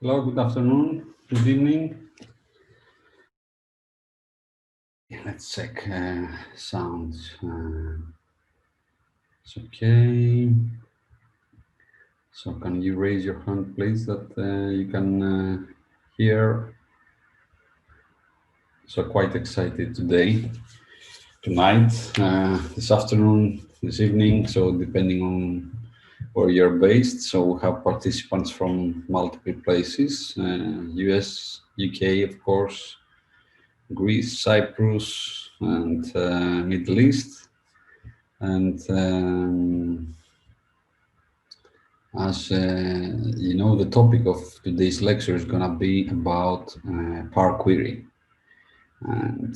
Hello, good afternoon, good evening. Let's check sound. It's okay. So can you raise your hand, please, that you can hear? So quite excited today, tonight, this afternoon, this evening. So depending on where you're based. So we have participants from multiple places, US, UK, of course, Greece, Cyprus, and Middle East. And as you know, the topic of today's lecture is going to be about Power Query. And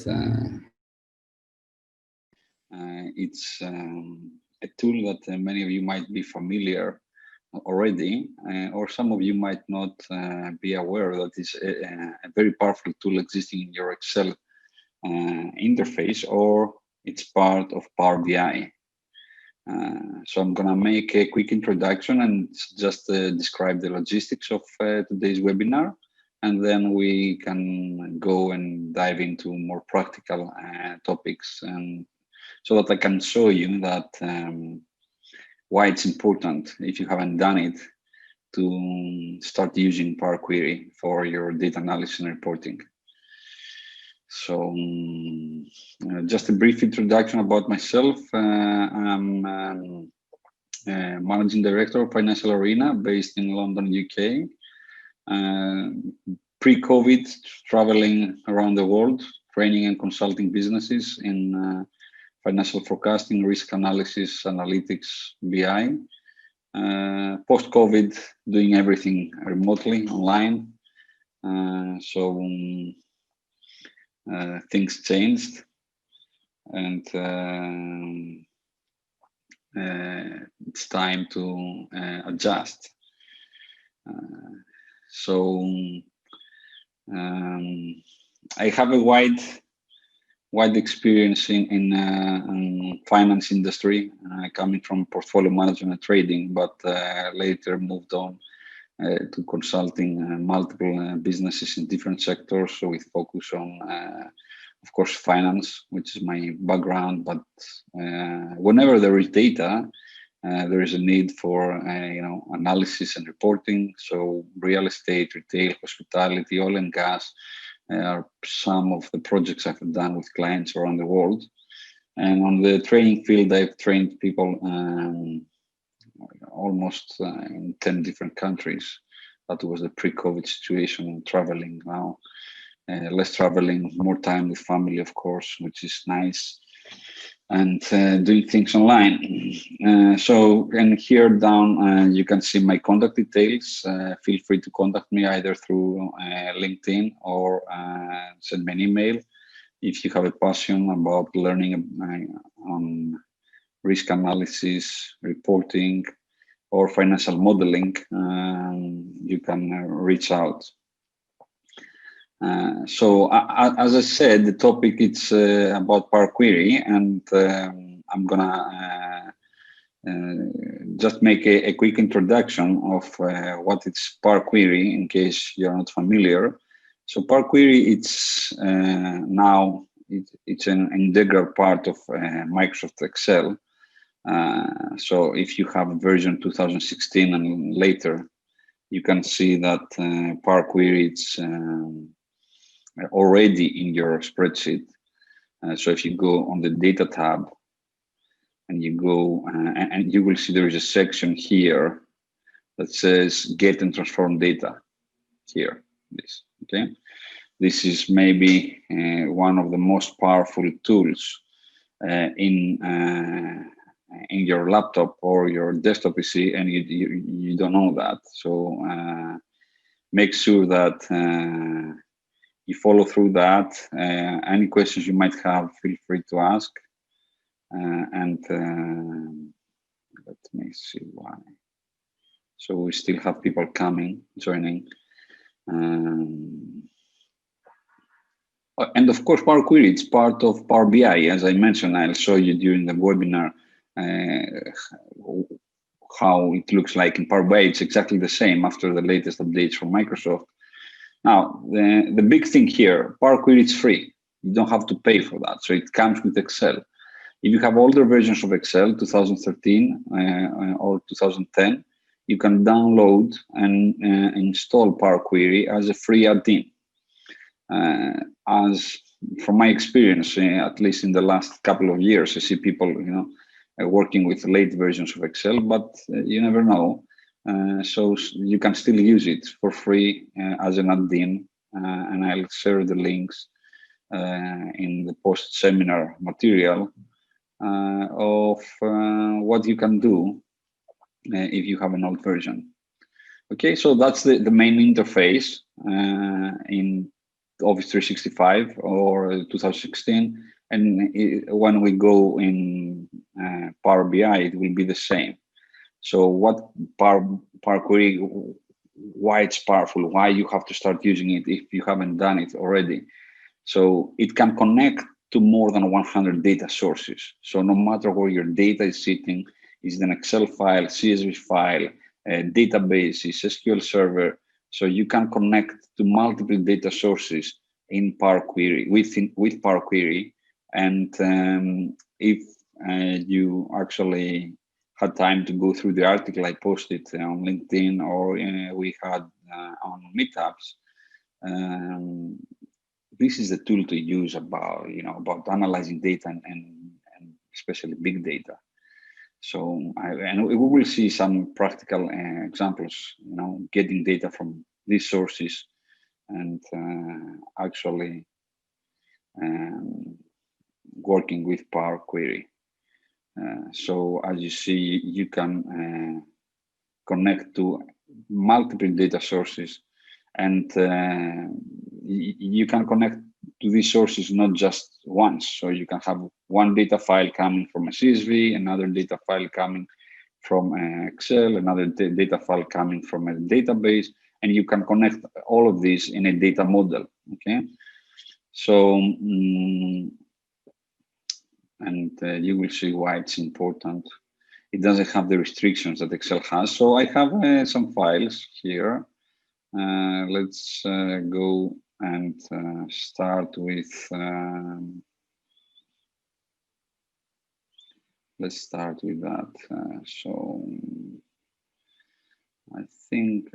it's a tool that many of you might be familiar already, or some of you might not be aware that it's a very powerful tool existing in your Excel interface, or it's part of Power BI. So I'm going to make a quick introduction and just describe the logistics of today's webinar, and then we can go and dive into more practical topics, and so that I can show you that why it's important, if you haven't done it, to start using Power Query for your data analysis and reporting. So just a brief introduction about myself. I'm Managing Director of Financial Arena based in London, UK. Pre-COVID, traveling around the world, training and consulting businesses in financial forecasting, risk analysis, analytics, BI. Post-COVID, doing everything remotely, online. Things changed, and it's time to adjust. I have a wide experience in finance industry, coming from portfolio management and trading, but later moved on to consulting multiple businesses in different sectors, so with focus on, of course, finance, which is my background. But whenever there is data, there is a need for analysis and reporting. So real estate, retail, hospitality, oil and gas are some of the projects I've done with clients around the world. And on the training field, I've trained people almost in 10 different countries. That was the pre-COVID situation, traveling now. Less traveling, more time with family, of course, which is nice. And doing things online. And here down, you can see my contact details. Feel free to contact me either through LinkedIn or send me an email. If you have a passion about learning on risk analysis, reporting, or financial modeling, you can reach out. As I said, the topic is about Power Query, and I'm gonna just make a quick introduction of what is Power Query in case you're not familiar. So Power Query, it's now it's an integral part of Microsoft Excel. So if you have version 2016 and later, you can see that Power Query it's already in your spreadsheet. So if you go on the data tab and you go and you will see there is a section here that says get and transform data here. This is maybe one of the most powerful tools in your laptop or your desktop PC, and you don't know that. So make sure that you follow through that. Any questions you might have, feel free to ask. And let me see why. So we still have people coming, joining. And of course, Power Query, it's part of Power BI. As I mentioned, I'll show you during the webinar how it looks like in Power BI. It's exactly the same after the latest updates from Microsoft. Now, the big thing here, Power Query is free. You don't have to pay for that. So it comes with Excel. If you have older versions of Excel, 2013 or 2010, you can download and install Power Query as a free add-in. As from my experience, at least in the last couple of years, I see people, working with late versions of Excel, but you never know. So you can still use it for free as an add-in, and I'll share the links in the post-seminar material of what you can do if you have an old version. Okay, so that's the main interface in Office 365 or 2016. And when we go in Power BI, it will be the same. So what Power Query, why it's powerful, why you have to start using it if you haven't done it already. So it can connect to more than 100 data sources. So no matter where your data is sitting, is it an Excel file, CSV file, databases, SQL Server. So you can connect to multiple data sources in Power Query, with Power Query. And if you actually had time to go through the article I posted on LinkedIn, or we had on meetups, this is the tool to use about analyzing data and especially big data. So and we will see some practical examples, getting data from these sources and actually working with Power Query. So as you see, you can connect to multiple data sources, and you can connect to these sources not just once. So you can have one data file coming from a CSV, another data file coming from Excel, another data file coming from a database, and you can connect all of these in a data model. Okay, so you will see why it's important. It doesn't have the restrictions that Excel has. So I have some files here. Let's go and start with, let's start with that. So I think,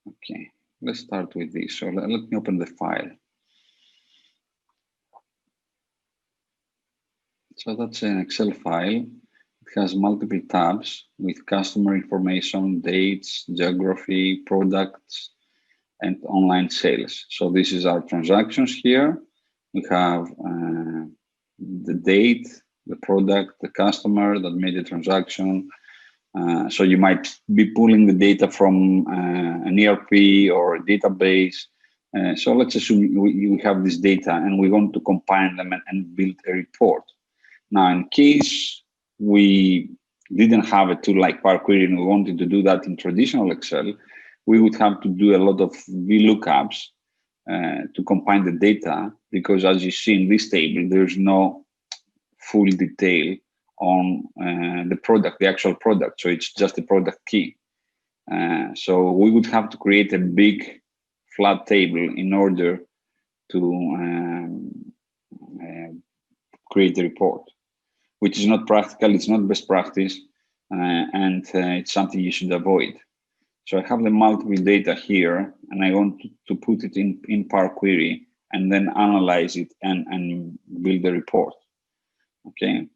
okay, let's start with this. So let me open the file. So that's an Excel file. It has multiple tabs with customer information, dates, geography, products, and online sales. So this is our transactions here. We have the date, the product, the customer that made the transaction. So you might be pulling the data from an ERP or a database. So let's assume we have this data and we want to combine them and build a report. Now, in case we didn't have a tool like Power Query and we wanted to do that in traditional Excel, we would have to do a lot of VLOOKUPs to combine the data, because as you see in this table, there's no full detail on the product, the actual product. So it's just a product key. So we would have to create a big flat table in order to create the report, which is not practical, it's not best practice, and it's something you should avoid. So I have the multiple data here, and I want to put it in Power Query and then analyze it and build the report. Okay,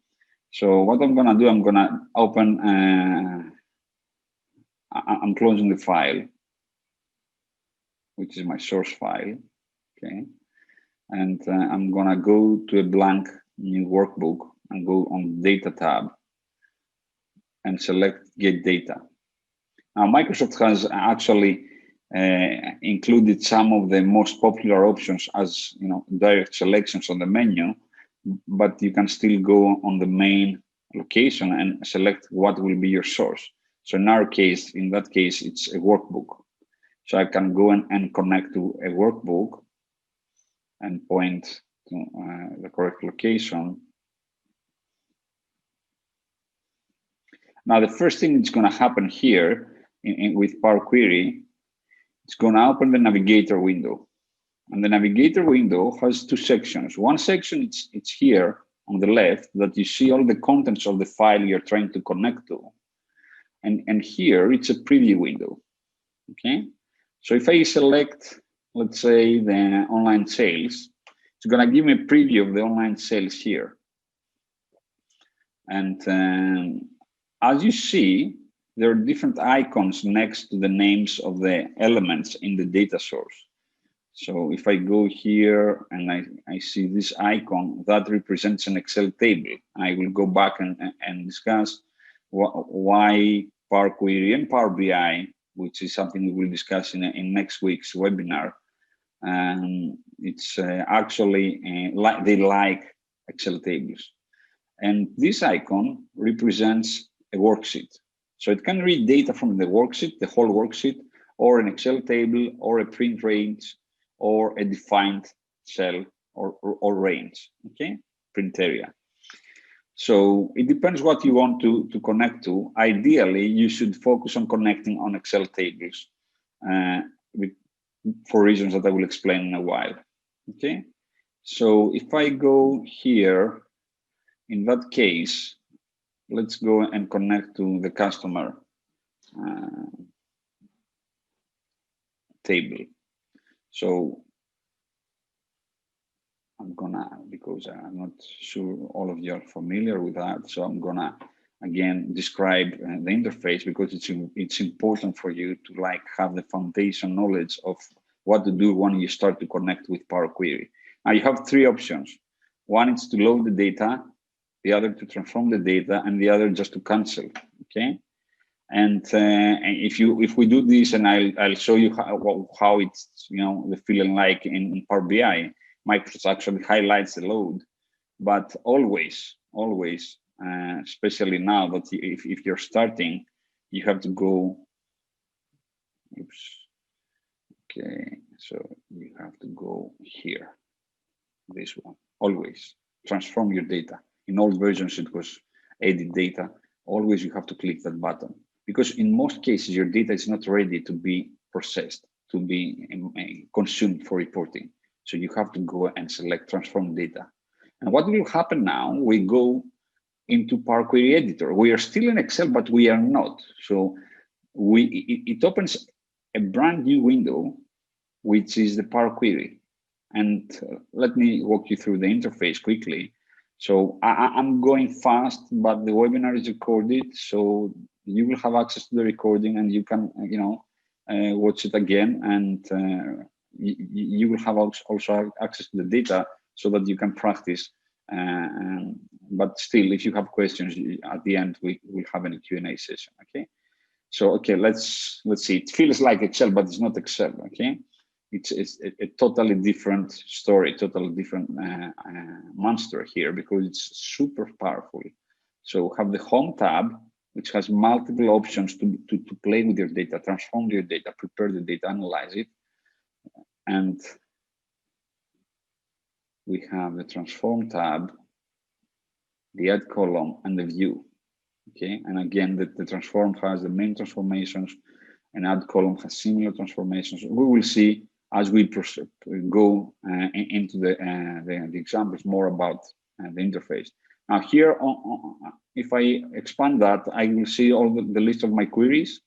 so what I'm gonna do, I'm gonna open, I'm closing the file, which is my source file, okay? And I'm gonna go to a blank new workbook and go on Data tab and select Get Data. Now, Microsoft has actually included some of the most popular options as direct selections on the menu, but you can still go on the main location and select what will be your source. So in our case, in that case, it's a workbook. So I can go and connect to a workbook and point to the correct location. Now, the first thing that's going to happen here with Power Query, it's going to open the navigator window. And the navigator window has two sections. One section, it's here on the left, that you see all the contents of the file you're trying to connect to. And here, it's a preview window, okay? So if I select, let's say, the online sales, it's going to give me a preview of the online sales here. And as you see, there are different icons next to the names of the elements in the data source. So if I go here and I see this icon, that represents an Excel table. I will go back and discuss why Power Query and Power BI, which is something we will discuss in next week's webinar. It's actually, they like Excel tables. And this icon represents a worksheet. So it can read data from the worksheet, the whole worksheet, or an Excel table, or a print range, or a defined cell or range, okay? Print area. So it depends what you want to connect to. Ideally, you should focus on connecting on Excel tables for reasons that I will explain in a while, okay? So if I go here, in that case, let's go and connect to the customer table. So I'm gonna, because I'm not sure all of you are familiar with that, so I'm gonna again describe the interface, because it's important for you to have the foundation knowledge of what to do when you start to connect with Power Query. Now you have three options. One is to load the data, the other to transform the data, and the other just to cancel, okay? And if we do this, and I'll show you how it's, the feeling like in Power BI, Microsoft actually highlights the load, but always, especially now that if you're starting, you have to go, oops, okay, so you have to go here, this one, always, transform your data. In old versions, it was edit data. Always you have to click that button, because in most cases, your data is not ready to be processed, to be consumed for reporting. So you have to go and select transform data. And what will happen now, we go into Power Query Editor. We are still in Excel, but we are not. So it opens a brand new window, which is the Power Query. And let me walk you through the interface quickly. So I'm going fast, but the webinar is recorded, so you will have access to the recording, and you can, watch it again, and you will have also access to the data so that you can practice. But still, if you have questions at the end, we will have a Q&A session. Okay. So let's see. It feels like Excel, but it's not Excel. Okay. It's a totally different story, totally different monster here, because it's super powerful. So have the Home tab, which has multiple options to play with your data, transform your data, prepare the data, analyze it. And we have the Transform tab, the Add column, and the View. Okay, and again, the Transform has the main transformations, and Add column has similar transformations. We will see as we go into the examples more about the interface. Now here, if I expand that, I will see all the list of my queries.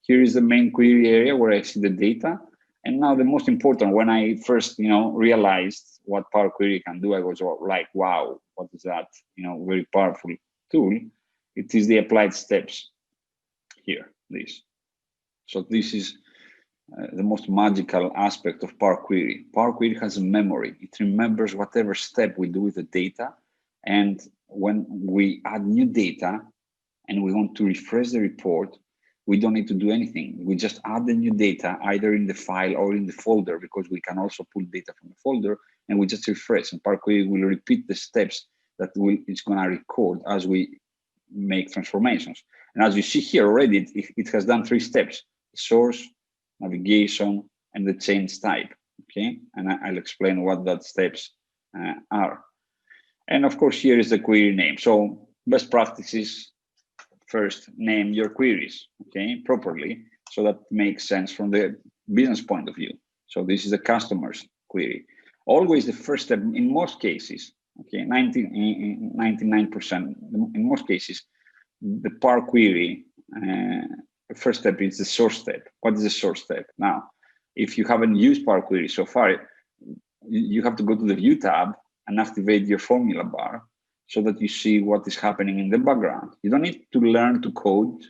Here is the main query area where I see the data. And now the most important, when I first, realized what Power Query can do, I was like, wow, what is that? Very powerful tool. It is the applied steps here, this. So this is the most magical aspect of Power Query. Power Query has a memory. It remembers whatever step we do with the data. And when we add new data and we want to refresh the report, we don't need to do anything. We just add the new data either in the file or in the folder, because we can also pull data from the folder, and we just refresh. And Power Query will repeat the steps that it's going to record as we make transformations. And as you see here already, it has done 3 steps: source, navigation, and the change type. Okay, and I'll explain what that steps are. And of course, here is the query name. So best practices, first name your queries, okay, properly, so that makes sense from the business point of view. So this is the customer's query. Always the first step in most cases, okay, 99% in most cases, the par query, the first step is the source step. What is the source step? Now, if you haven't used par query so far, you have to go to the view tab and activate your formula bar so that you see what is happening in the background. You don't need to learn to code.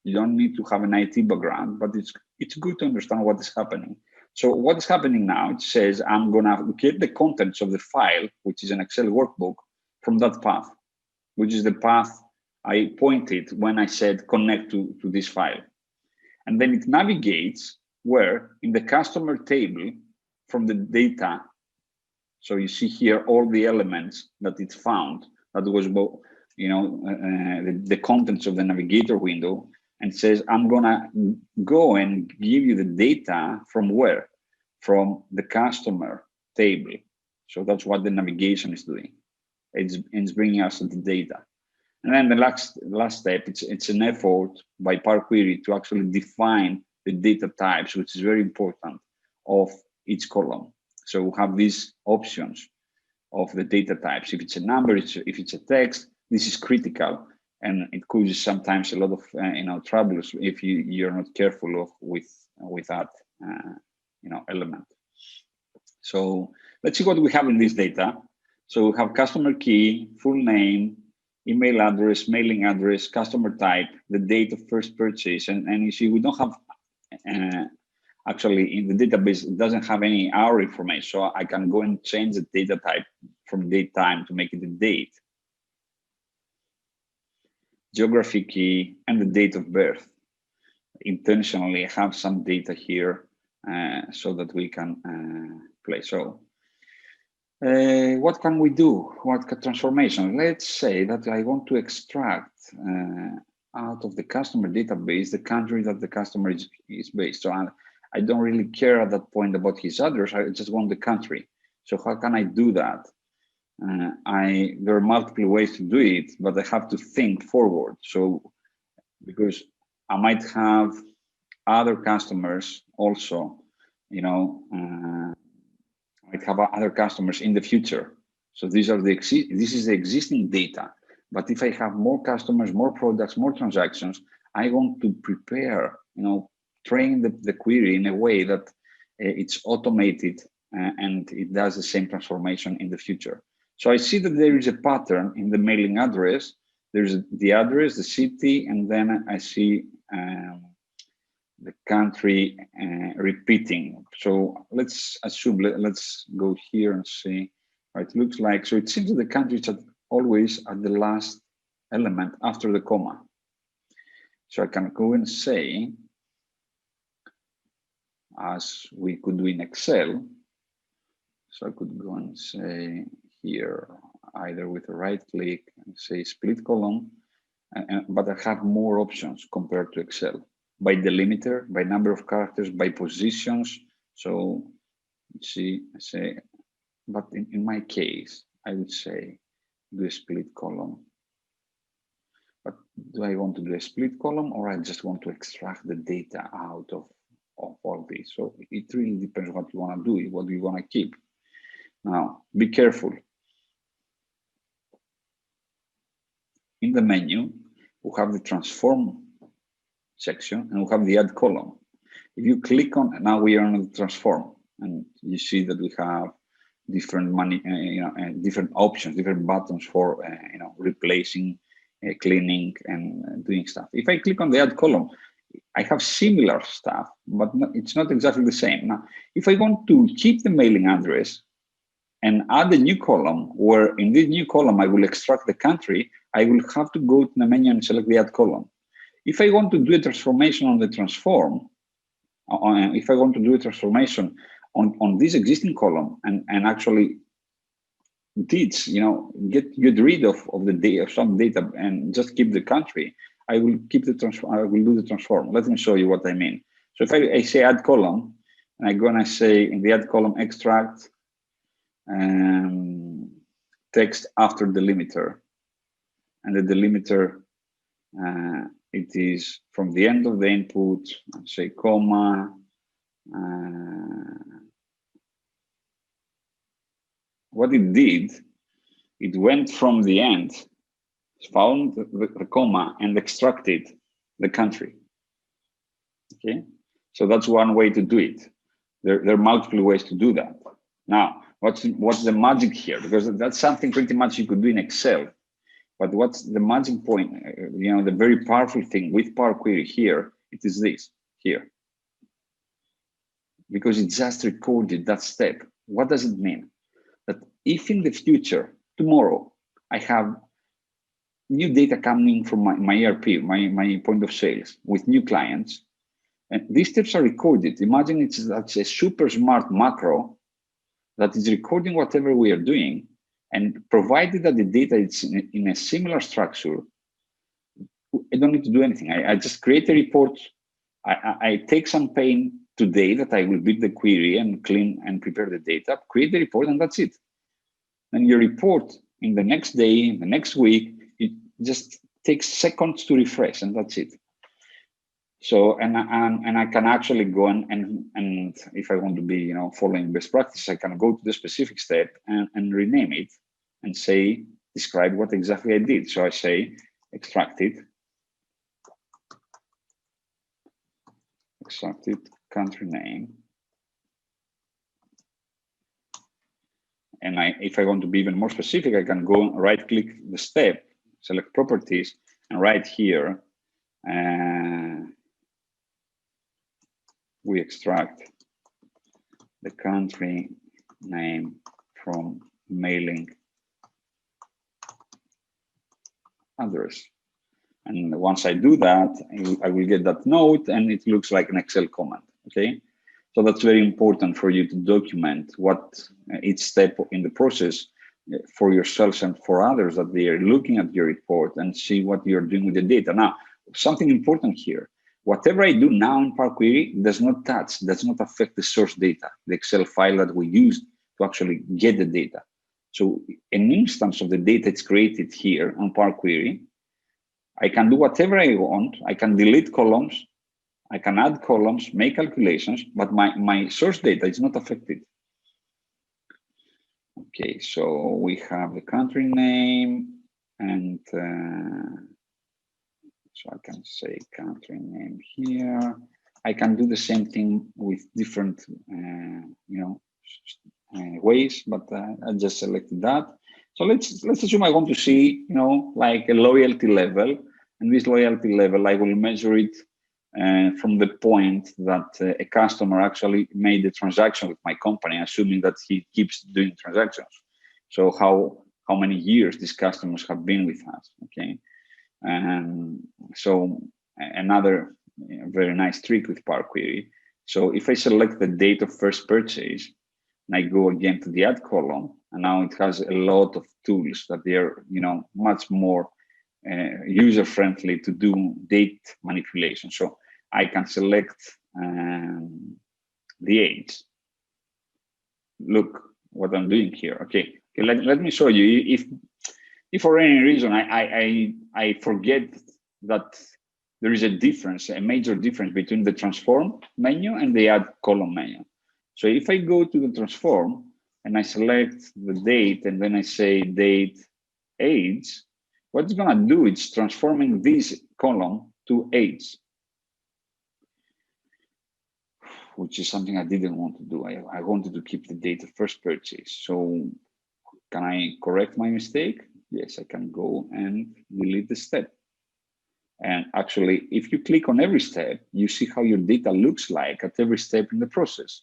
You don't need to have an IT background, but it's good to understand what is happening. So what is happening now, it says, I'm gonna get the contents of the file, which is an Excel workbook, from that path, which is the path I pointed when I said connect to this file. And then it navigates where in the customer table from the data. So you see here all the elements that it found that was, you know, the contents of the navigator window, and says, I'm gonna go and give you the data from where? From the customer table. So that's what the navigation is doing. It's bringing us the data. And then the last step, it's an effort by par query to actually define the data types, which is very important, of each column. So we have these options of the data types. If it's a number, if it's a text, this is critical, and it causes sometimes a lot of you know, troubles if you're not careful with that you know, element. So let's see what we have in this data. So we have customer key, full name, email address, mailing address, customer type, the date of first purchase, and you see we don't have actually in the database, it doesn't have any hour information, so I can go and change the data type from date time to make it a date. Geography key and the date of birth. Intentionally have some data here so that we can play. So what can we do? What transformation? Let's say that I want to extract out of the customer database the country that the customer is based. So I don't really care at that point about his address. I just want the country. So how can I do that? There are multiple ways to do it, but I have to think forward. So because I might have other customers also, you know, I might have other customers in the future. So these are this is the existing data. But if I have more customers, more products, more transactions, I want to prepare, you know, train the query in a way that it's automated and it does the same transformation in the future. So I see that there is a pattern in the mailing address. There's the address, the city, and then I see the country repeating. So let's assume, let's go here and see what it looks like. So it seems that the country is always at the last element after the comma. So I can go and say, as we could do in Excel, so I could go and say here, either with a right click and say split column, but I have more options compared to Excel. By delimiter, by number of characters, by positions. So see, say, but in my case, I would say do a split column. But do I want to do a split column, or I just want to extract the data out of all this? So it really depends what you want to do, what you want to keep. Now, be careful. In the menu, we have the transform section and we have the add column. If you click on, now we are on the transform, and you see that we have different different options, different buttons for you know, replacing, cleaning, and doing stuff. If I click on the add column, I have similar stuff, but it's not exactly the same. Now, if I want to keep the mailing address and add a new column, where in this new column I will extract the country, I will have to go to the menu and select the add column. If I want to do a transformation on the transform, if I want to do a transformation on this existing column and actually you know, get rid of the data, of some data, and just keep the country, I will keep the transform. I will do the transform. Let me show you what I mean. So if I say add column, and I'm gonna say in the add column extract text after delimiter, and the delimiter It is from the end of the input, say comma. What it did, it went from the end, found the comma, and extracted the country. Okay, so that's one way to do it. There are multiple ways to do that. Now, what's the magic here? Because that's something pretty much you could do in Excel. But what's the magic point? The very powerful thing with Power Query here, it is this here. Because it just recorded that step. What does it mean? That if in the future, tomorrow, I have new data coming from my ERP, my point of sales with new clients, and these steps are recorded. Imagine that's a super smart macro that is recording whatever we are doing, and provided that the data is in a similar structure, I don't need to do anything. I just create a report. I take some pain today that I will build the query and clean and prepare the data, create the report, and that's it. Then your report in the next day, in the next week, it just takes seconds to refresh, and that's it. So, and I can actually go and if I want to be, following best practice, I can go to the specific step and rename it and say, describe what exactly I did. So I say extracted country name. And if I want to be even more specific, I can go right click the step, select properties, and right here, we extract the country name from mailing address. And once I do that, I will get that note, and it looks like an Excel comment, okay? So that's very important for you to document what each step in the process for yourselves and for others, that they are looking at your report and see what you're doing with the data. Now, something important here, whatever I do now in Power Query does not affect the source data, the Excel file that we used to actually get the data. So an instance of the data is created here on Power Query. I can do whatever I want. I can delete columns. I can add columns, make calculations, but my source data is not affected. Okay, so we have the country name, and so I can say country name here. I can do the same thing with different, ways, but I just selected that. So let's assume I want to see, like a loyalty level, and this loyalty level, I will measure it from the point that a customer actually made a transaction with my company, assuming that he keeps doing transactions. So how many years these customers have been with us, okay? So another very nice trick with Power Query. So if I select the date of first purchase, and I go again to the add column, and now it has a lot of tools that they are, much more user-friendly to do date manipulation. So I can select the age. Look what I'm doing here. Okay, let me show you. If for any reason I forget that there is a major difference between the transform menu and the add column menu. So if I go to the transform and I select the date and then I say date, age, what it's gonna do is transforming this column to age, which is something I didn't want to do. I wanted to keep the date of first purchase. So can I correct my mistake? Yes, I can go and delete the step. And actually, if you click on every step, you see how your data looks like at every step in the process.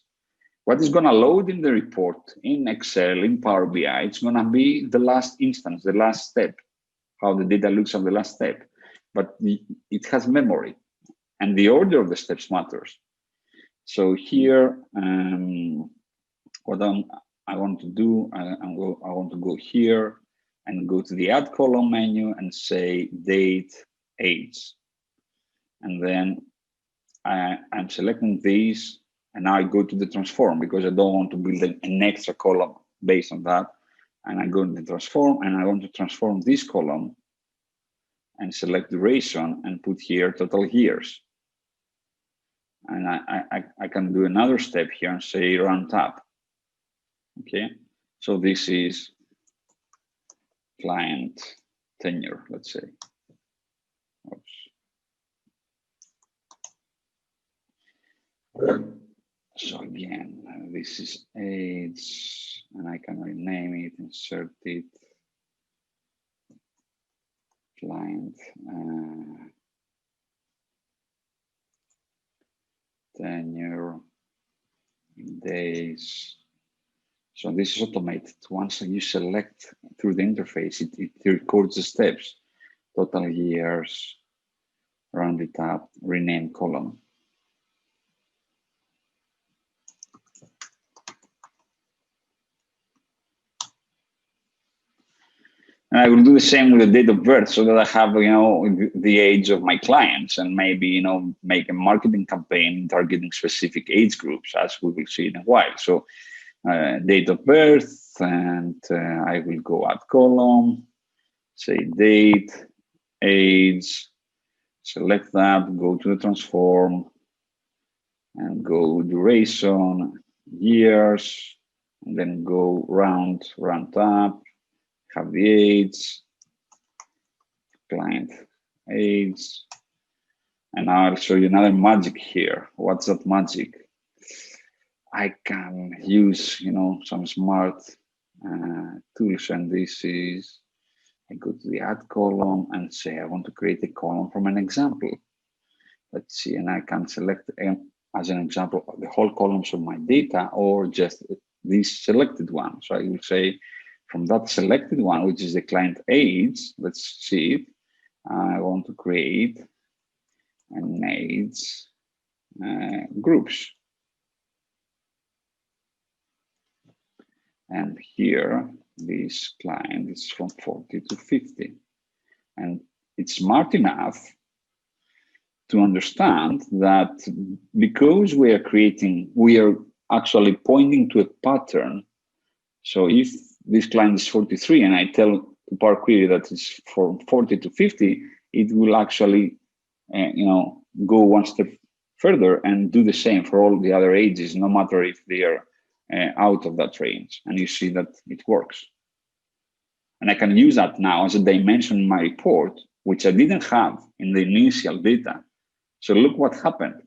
What is going to load in the report, in Excel, in Power BI, it's going to be the last instance, the last step, how the data looks on the last step. But it has memory, and the order of the steps matters. So here, what I want to do, I want to go here and go to the add column menu and say date, age. And then I'm selecting these, and now I go to the transform because I don't want to build an extra column based on that. And I go to the transform, and I want to transform this column and select duration and put here total years. And I can do another step here and say run tab. Okay, so this is client tenure, let's say. Oops. So again, this is age, and I can rename it, insert it, client tenure, days. So this is automated. Once you select through the interface, it records the steps, total years, round it up, rename column. And I will do the same with the date of birth so that I have, the age of my clients and maybe, make a marketing campaign targeting specific age groups, as we will see in a while. So date of birth, and I will go add column, say date, age, select that, go to the transform, and go duration, years, and then go round up, have the age, client age, and now I'll show you another magic here. What's that magic? I can use, some smart tools, and this is, I go to the add column and say I want to create a column from an example. Let's see, and I can select as an example the whole columns of my data or just this selected one. So I will say from that selected one, which is the client age, let's see it. I want to create an age groups. And here, this client is from 40 to 50. And it's smart enough to understand that because we are actually pointing to a pattern. So if this client is 43 and I tell Power Query that it's from 40 to 50, it will actually, go one step further and do the same for all the other ages, no matter if they are out of that range. And you see that it works. And I can use that now as a dimension in my report, which I didn't have in the initial data. So look what happened.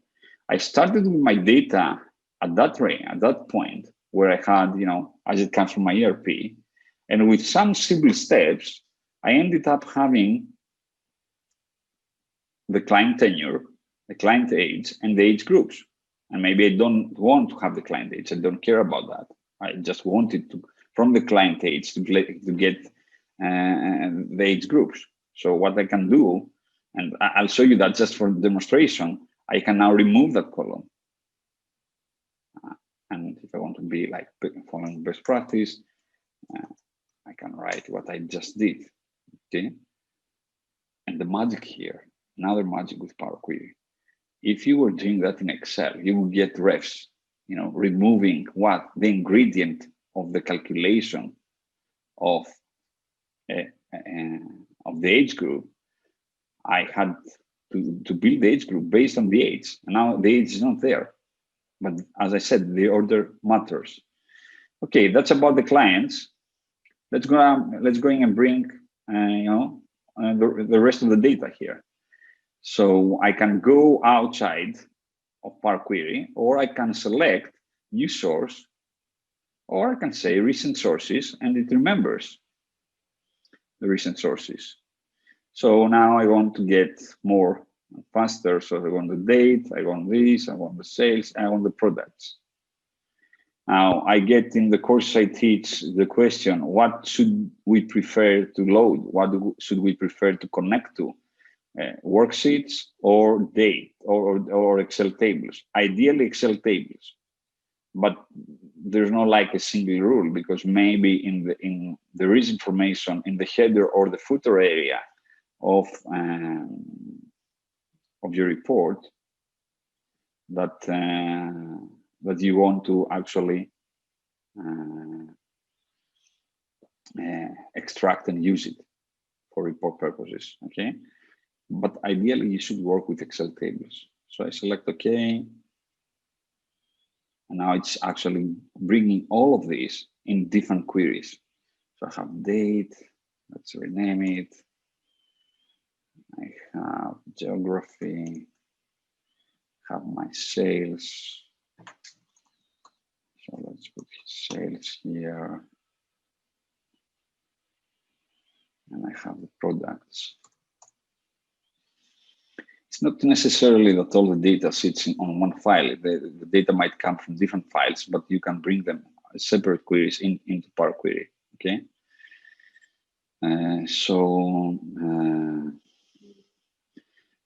I started with my data at that range, at that point, where I had, as it comes from my ERP. And with some simple steps, I ended up having the client tenure, the client age, and the age groups. And maybe I don't want to have the client age. I don't care about that. I just wanted to, from the client age, to get the age groups. So what I can do, and I'll show you that just for demonstration, I can now remove that column. And if I want to be like following best practice, I can write what I just did, okay? And the magic here, another magic with Power Query. If you were doing that in Excel, you would get refs, removing what? The ingredient of the calculation of the age group. I had to build the age group based on the age. And now the age is not there. But as I said, the order matters. Okay, that's about the clients. Let's go in and bring the rest of the data here. So I can go outside of Power Query, or I can select new source, or I can say recent sources, and it remembers the recent sources. So now I want to get more faster. So I want the date, I want this, I want the sales, I want the products. Now I get in the course I teach the question, what should we prefer to load? What should we prefer to connect to? Worksheets or date or Excel tables? Ideally Excel tables, but there's not like a single rule, because maybe there is information in the header or the footer area of your report that you want to actually extract and use it for report purposes. Okay, but ideally you should work with Excel tables. So I select OK. And now it's actually bringing all of these in different queries. So I have date, let's rename it. I have geography, have my sales. So let's put sales here. And I have the products. It's not necessarily that all the data sits on one file. The data might come from different files, but you can bring them as separate queries into Power Query, okay?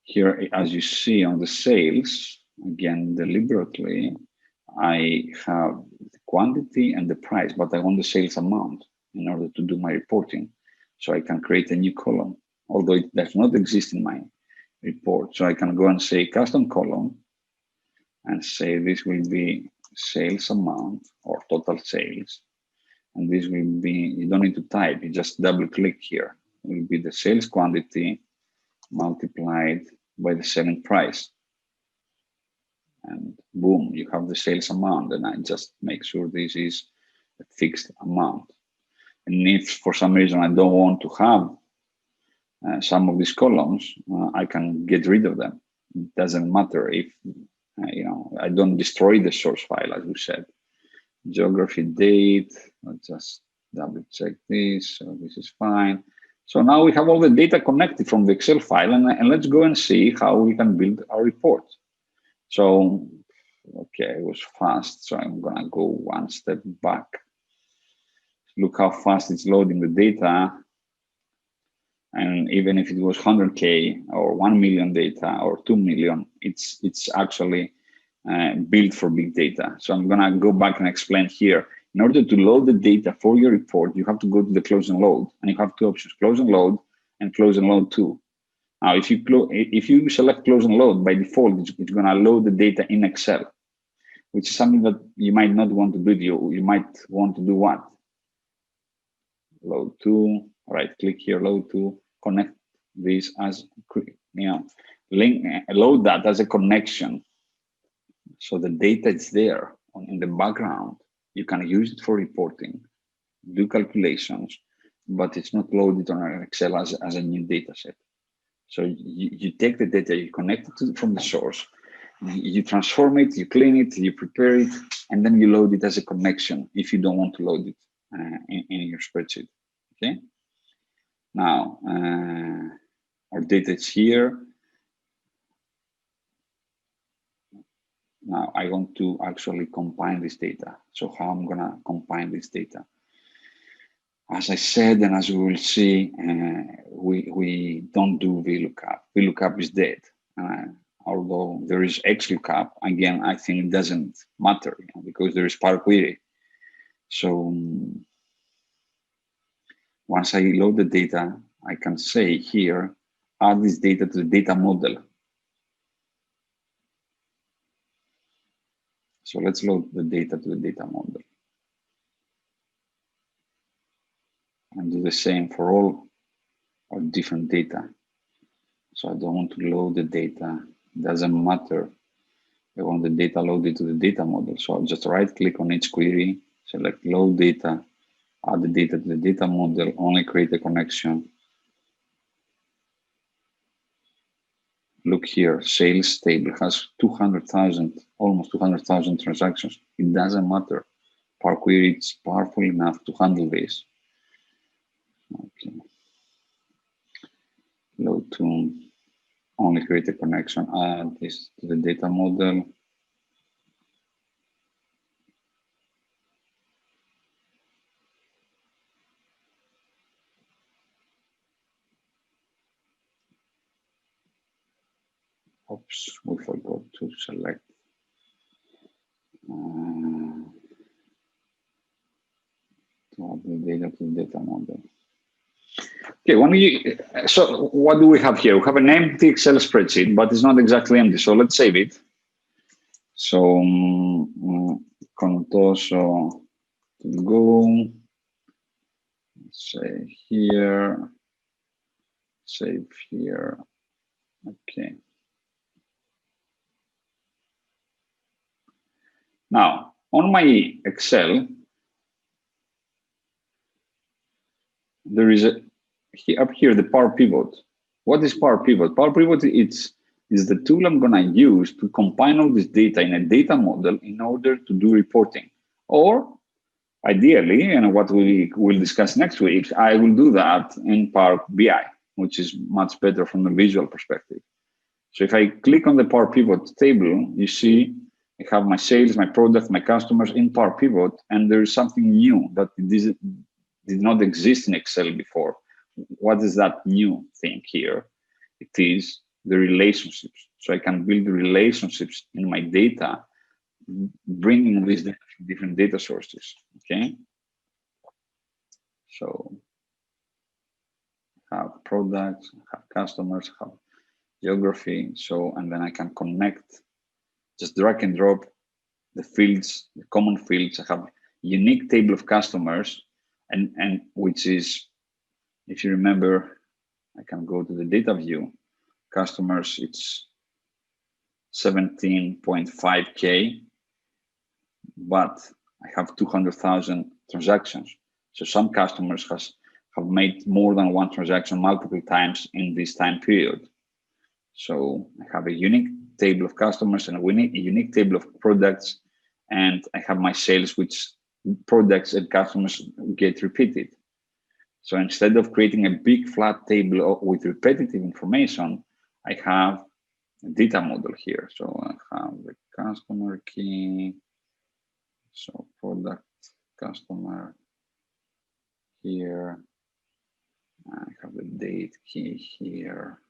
Here, as you see on the sales, again, deliberately, I have the quantity and the price, but I want the sales amount in order to do my reporting. So I can create a new column, although it does not exist in my report. So I can go and say custom column and say this will be sales amount or total sales. And this will be, you don't need to type, you just double click here. It will be the sales quantity multiplied by the selling price. And boom, you have the sales amount. And I just make sure this is a fixed amount. And if for some reason I don't want to have some of these columns, I can get rid of them. It doesn't matter if, I don't destroy the source file, as we said. Geography date, let's just double check this. So this is fine. So now we have all the data connected from the Excel file, and let's go and see how we can build our report. So, okay, it was fast. So I'm gonna go one step back. Look how fast it's loading the data. And even if it was 100K or 1 million data or 2 million, it's actually built for big data. So I'm gonna go back and explain here. In order to load the data for your report, you have to go to the close and load, and you have two options: close and load and close and load too. Now, if you select close and load, by default, it's gonna load the data in Excel, which is something that you might not want to do. You might want to do what? Load to, right click here, load to, connect this as, load that as a connection. So the data is there in the background. You can use it for reporting, do calculations, but it's not loaded on an Excel as a new data set. So you take the data, you connect it from the source, you transform it, you clean it, you prepare it, and then you load it as a connection if you don't want to load it in your spreadsheet. Okay. Now, our data is here. Now I want to actually combine this data. So how I'm gonna combine this data? As I said, and as we will see, we don't do VLOOKUP. VLOOKUP is dead. Although there is XLOOKUP, again, I think it doesn't matter, because there is Power Query. So once I load the data, I can say here, add this data to the data model. So let's load the data to the data model. And do the same for all our different data. So I don't want to load the data. It doesn't matter. I want the data loaded to the data model. So I'll just right click on each query, select load data, add the data to the data model, only create a connection. Look here, sales table has 200,000, almost 200,000 transactions. It doesn't matter. Power Query is powerful enough to handle this. Okay. Load to, only create a connection, add this to the data model. Oops, we forgot to select. To add the data to the data model. Okay, so what do we have here? We have an empty Excel spreadsheet, but it's not exactly empty. So let's save it. So Contoso to go. Save here. Save here. Okay. Now, on my Excel, there is up here the Power Pivot. What is Power Pivot? Power Pivot is the tool I'm going to use to combine all this data in a data model in order to do reporting. Or ideally, and what we will discuss next week, I will do that in Power BI, which is much better from a visual perspective. So if I click on the Power Pivot table, you see I have my sales, my product, my customers in Power Pivot, and there is something new that did not exist in Excel before. What is that new thing here? It is the relationships. So I can build relationships in my data, bringing these different data sources, okay? So have products, have customers, have geography. So, and then I can connect, just drag and drop the fields, the common fields. I have unique table of customers, and which is, if you remember, I can go to the data view. Customers, it's 17.5K, but I have 200,000 transactions. So some customers have made more than one transaction multiple times in this time period. So I have a unique table of customers and a unique table of products, and I have my sales, which products and customers get repeated. So instead of creating a big flat table with repetitive information, I have a data model here. So I have the customer key, so product customer here. I have the date key here.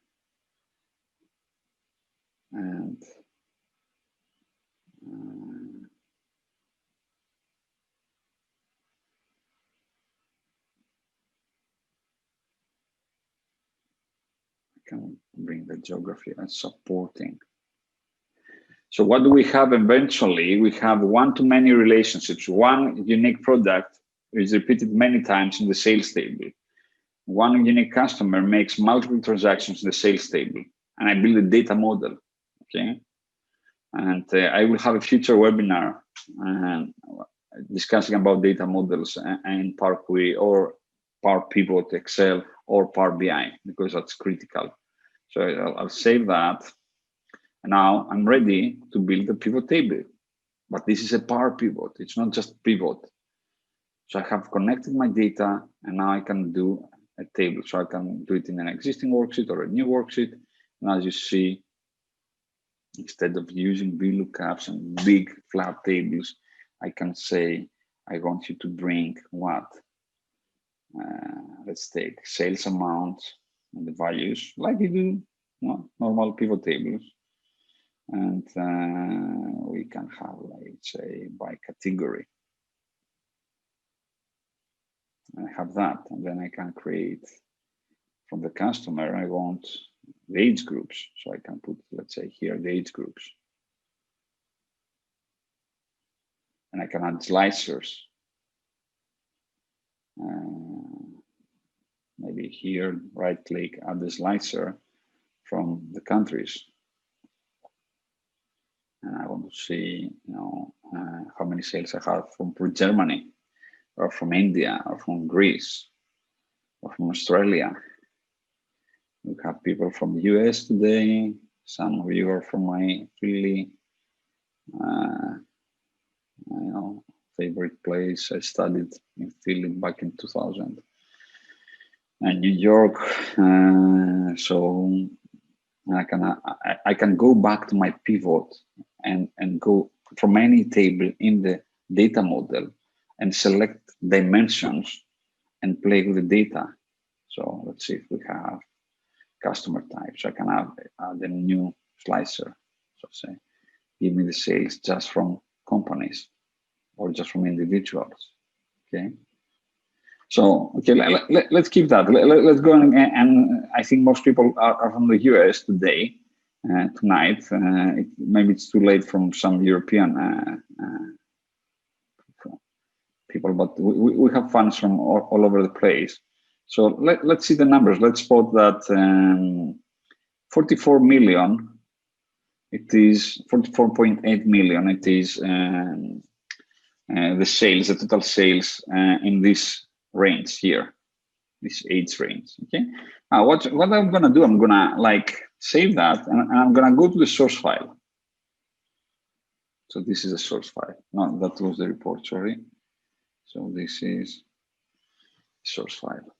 And I can bring the geography and supporting. So what do we have eventually? We have one-to-many relationships. One unique product is repeated many times in the sales table. One unique customer makes multiple transactions in the sales table, and I build a data model, okay? And I will have a future webinar discussing about data models in Power Query or Power Pivot, Excel, or Power BI, because that's critical. So I'll save that. Now I'm ready to build a pivot table, but this is a Power Pivot. It's not just pivot. So I have connected my data, and now I can do a table. So I can do it in an existing worksheet or a new worksheet. And as you see, instead of using VLOOKUPs and big flat tables, I can say, I want you to bring what? Let's take sales amount and the values, like you do normal pivot tables. And we can have, let's say, by category. I have that, and then I can create from the customer, I want the age groups. So I can put, let's say here, the age groups. And I can add slicers. Maybe here, right click, add the slicer from the countries. And I want to see, how many sales I have from Germany, or from India, or from Greece, or from Australia. We have people from the US today. Some of you are from my really, favorite place. I studied in Philly back in 2000. And New York. So I can go back to my pivot and go from any table in the data model and select dimensions and play with the data. So let's see if we have customer types. I can add a new slicer. So say, give me the sales just from companies or just from individuals. Okay. So, okay, let's keep that. Let's go and I think most people are from the US today, tonight. Maybe it's too late from some European people, but we have fans from all over the place. So let's see the numbers. Let's spot that 44 million. It is 44.8 million. It is the sales, the total sales in this range here, this age range. Okay. Now what I'm gonna do? I'm gonna like save that, and I'm gonna go to the source file. So this is a source file. No, that was the report. Sorry. So this is source file.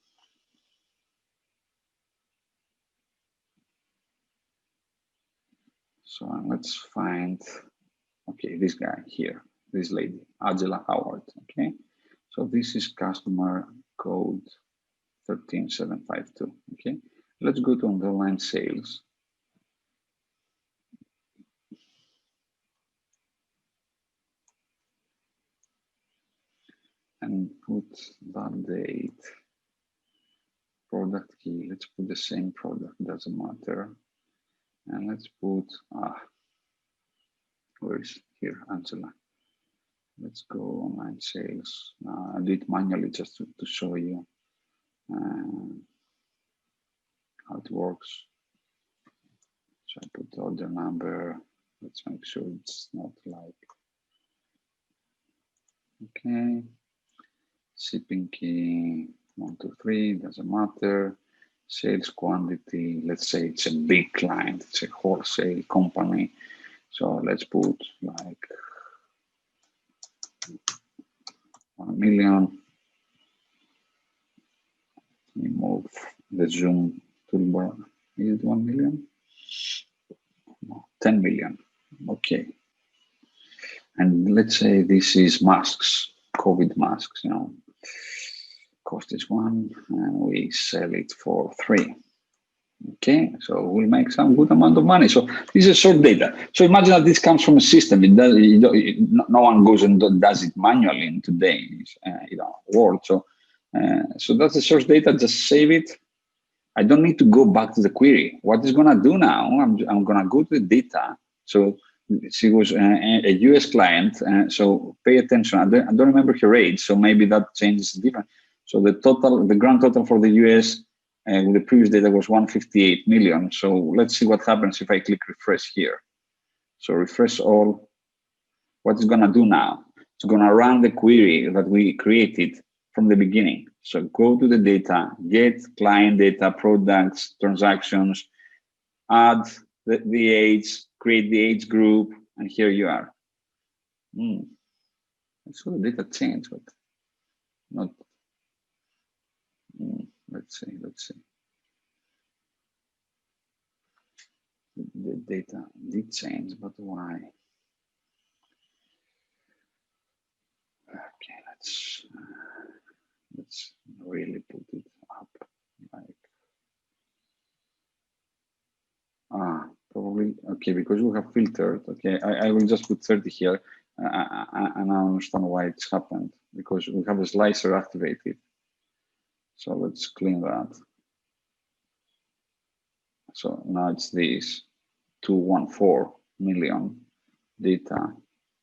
So let's find, okay, this guy here, this lady, Angela Howard, okay? So this is customer code 13752, okay? Let's go to underline sales. And put that date, product key, let's put the same product, doesn't matter. And let's put, where is here, Angela? Let's go online sales. I do it manually just to show you how it works. So I put the order number. Let's make sure it's not like, okay. Shipping key 123, doesn't matter. Sales quantity, let's say it's a big client, it's a wholesale company. So let's put like 1 million. Remove the zoom toolbar. Is it 1 million? No, 10 million. Okay. And let's say this is masks, COVID masks, you know. Cost is 1 and we sell it for 3. Okay, so we'll make some good amount of money. So this is short data. So imagine that this comes from a system. It does, no one goes and does it manually in today's world. So so that's the source data. Just save it. I don't need to go back to the query. What it's gonna do now? I'm gonna go to the data. So she was a US client. So pay attention. I don't remember her age. So maybe that changes different. So the grand total for the US. With the previous data was 158 million. So let's see what happens if I click refresh here. So refresh all. What it's gonna do now? It's gonna run the query that we created from the beginning. So go to the data, get client data, products, transactions, add the age, create the age group, and here you are. I saw the data change, but not. Let's see. The data did change, but why? Okay, let's really put it up like probably okay, because we have filtered. Okay, I will just put 30 here, and I understand why it's happened, because we have a slicer activated. So let's clean that. So now it's this 214 million data,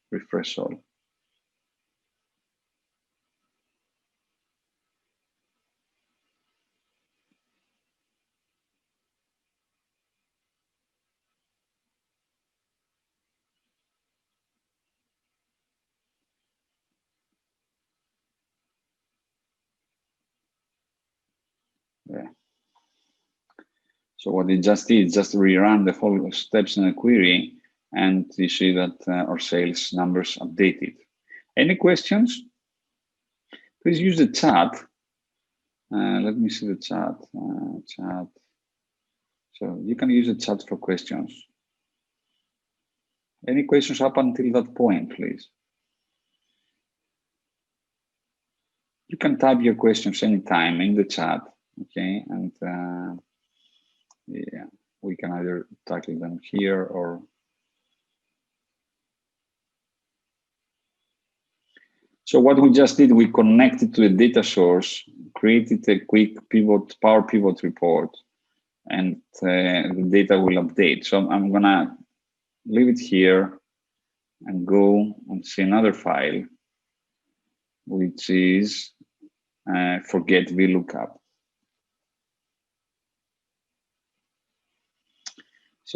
refresh all. Yeah. So what it just did, just rerun the whole steps in the query, and you see that our sales numbers updated. Any questions? Please use the chat. Let me see the chat. Chat. So you can use the chat for questions. Any questions up until that point, please? You can type your questions anytime in the chat, okay? And yeah, we can either tackle them here or. So what we just did, we connected to a data source, created a quick pivot, power pivot report, and the data will update. So I'm gonna leave it here and go and see another file, which is forget VLOOKUP.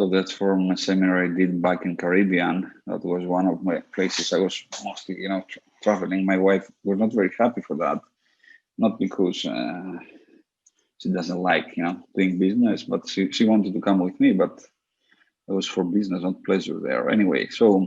So that's from a seminar I did back in Caribbean. That was one of my places I was mostly, traveling. My wife was not very happy for that, not because she doesn't like, doing business, but she wanted to come with me, but it was for business, not pleasure there. Anyway, so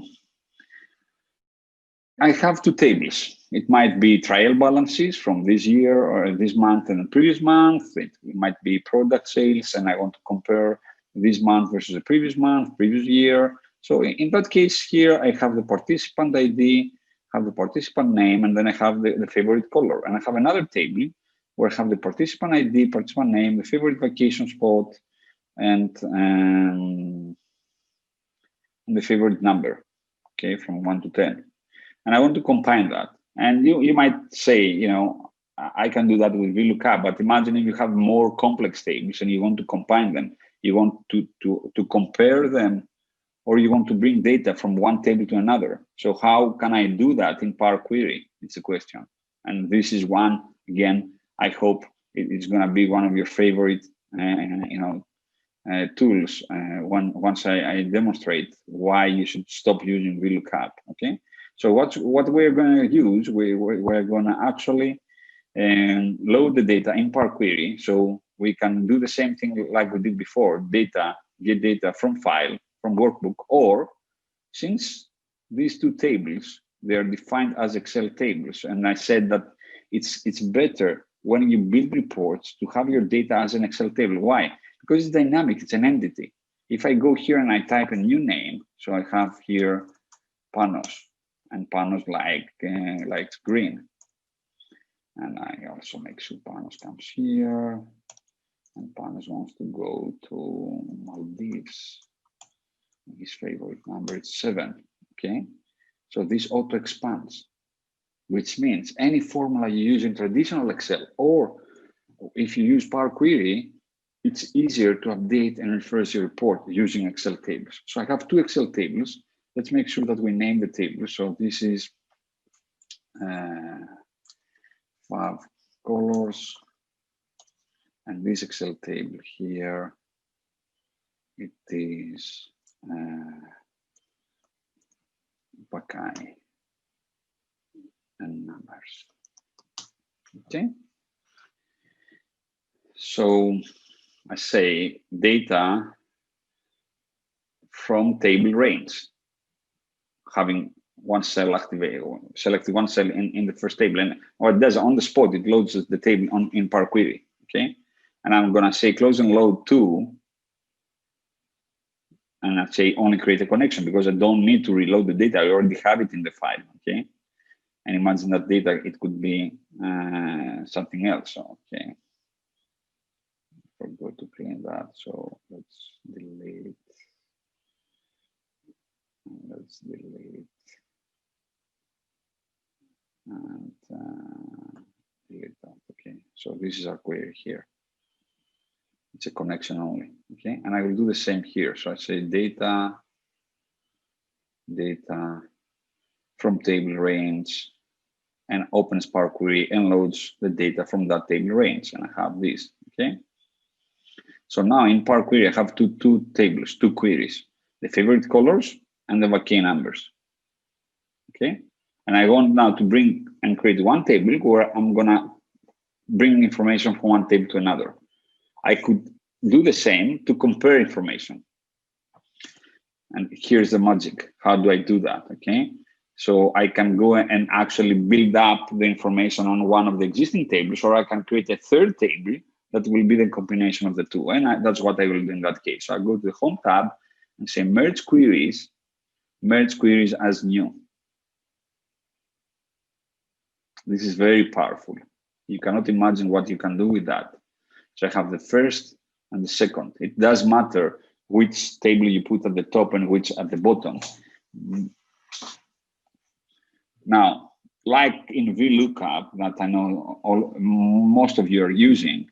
I have two tables. It might be trial balances from this year or this month and the previous month. It might be product sales, and I want to compare this month versus the previous month, previous year. So in that case here, I have the participant ID, have the participant name, and then I have the favorite color. And I have another table where I have the participant ID, participant name, the favorite vacation spot, and the favorite number, okay, from 1 to 10. And I want to combine that. And you might say, I can do that with VLOOKUP, but imagine if you have more complex tables and you want to combine them. You want to compare them, or you want to bring data from one table to another. So how can I do that in Power Query? It's a question. And this is one, again, I hope it's going to be one of your favorite, tools once I demonstrate why you should stop using VLOOKUP, okay? So what we're going to use, we're going to actually load the data in Power Query, so we can do the same thing like we did before, get data from file, from workbook, or since these two tables, they are defined as Excel tables. And I said that it's better when you build reports to have your data as an Excel table. Why? Because it's dynamic, it's an entity. If I go here and I type a new name, so I have here Panos, and Panos like green. And I also make sure Panos comes here, and Panos wants to go to Maldives. His favorite number is 7, okay? So this auto expands, which means any formula you use in traditional Excel, or if you use Power Query, it's easier to update and refresh your report using Excel tables. So I have two Excel tables. Let's make sure that we name the table. So this is 5 colors, and this Excel table here, it is Buckeye and numbers. Okay. So I say data from table range, having one cell activated, selecting one cell in the first table, and what it does on the spot, it loads the table in Power Query. Okay. And I'm going to say close and load to, and I say only create a connection because I don't need to reload the data. I already have it in the file. Okay. And imagine that data, it could be something else. Okay. Forgot to clean that. So let's delete. Let's delete. And delete that. Okay. So this is our query here. It's a connection only. Okay. And I will do the same here. So I say data from table range, and opens Power Query and loads the data from that table range. And I have this. Okay. So now in Power Query, I have two tables, two queries, the favorite colors and the vacay numbers. Okay. And I want now to bring and create one table where I'm going to bring information from one table to another. I could do the same to compare information. And here's the magic. How do I do that? Okay. So I can go and actually build up the information on one of the existing tables, or I can create a third table that will be the combination of the two. And that's what I will do in that case. So I go to the Home tab and say merge queries as new. This is very powerful. You cannot imagine what you can do with that. So I have the first and the second. It does matter which table you put at the top and which at the bottom. Now, like in VLOOKUP that I know most of you are using,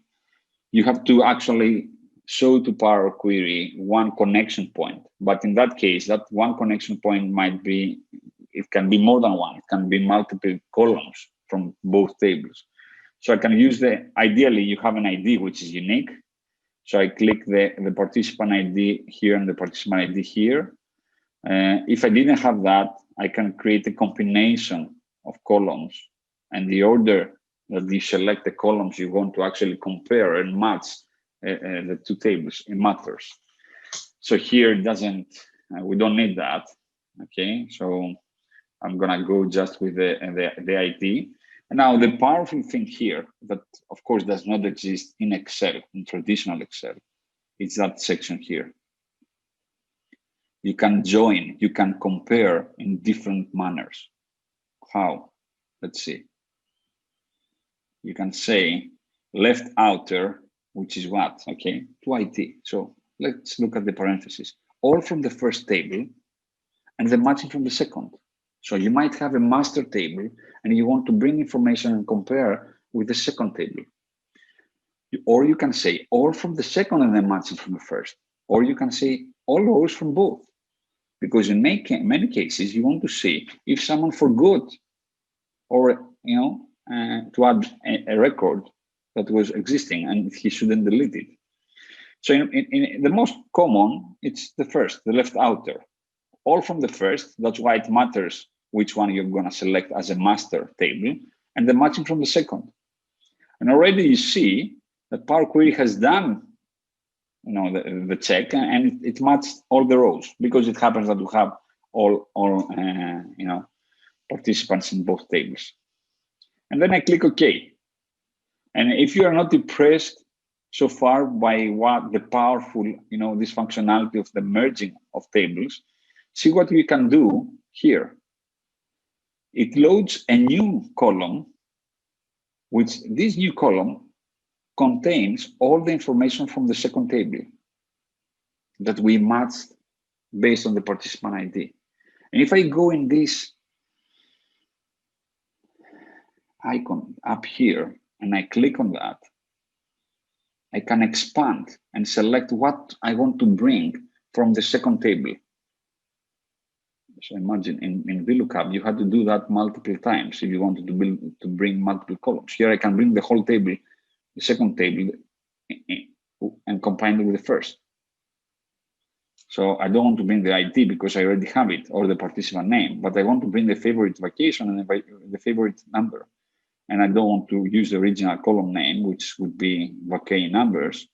you have to actually show to Power Query one connection point. But in that case, that one connection point might be, it can be more than one. It can be multiple columns from both tables. So I can use ideally you have an ID which is unique, So I click the participant ID here and the participant ID here. If I didn't have that, I can create a combination of columns, and the order that you select the columns you want to actually compare and match the two tables, it matters. So here it doesn't, we don't need that. Okay, so I'm gonna go just with the ID. And now the powerful thing here that of course does not exist in Excel, in traditional Excel, it's that section here. You can join, you can compare in different manners. How? Let's see. You can say left outer, which is what? Okay, to IT. So let's look at the parentheses. All from the first table and the matching from the second. So you might have a master table and you want to bring information and compare with the second table. Or you can say all from the second and then matching from the first. Or you can say all rows from both. Because in many cases, you want to see if someone forgot or, to add a record that was existing and he shouldn't delete it. So in the most common, it's the first, the left outer. All from the first, that's why it matters which one you're going to select as a master table, and the matching from the second. And already you see that Power Query has done the check, and it matched all the rows, because it happens that we have all participants in both tables. And then I click OK. And if you are not impressed so far by what the powerful, this functionality of the merging of tables, see what we can do here. It loads a new column, which this new column contains all the information from the second table that we matched based on the participant ID. And if I go in this icon up here and I click on that, I can expand and select what I want to bring from the second table. So imagine in VLOOKUP, you had to do that multiple times if you wanted to bring multiple columns. Here I can bring the whole table, the second table, and combine it with the first. So I don't want to bring the ID because I already have it, or the participant name, but I want to bring the favorite vacation and the favorite number. And I don't want to use the original column name, which would be vacay numbers,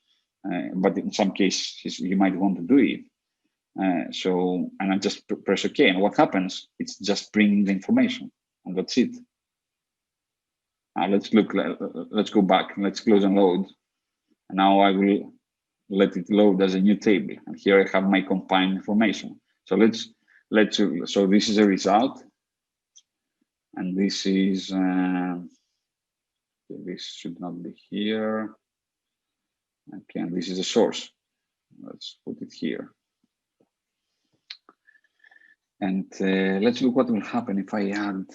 but in some cases you might want to do it. And I just press OK, and what happens? It's just bringing the information, and that's it. Now let's go back, let's close and load. And now I will let it load as a new table, and here I have my combined information. So so this is a result, and this is this should not be here. Okay, and this is a source. Let's put it here. And let's look what will happen if I add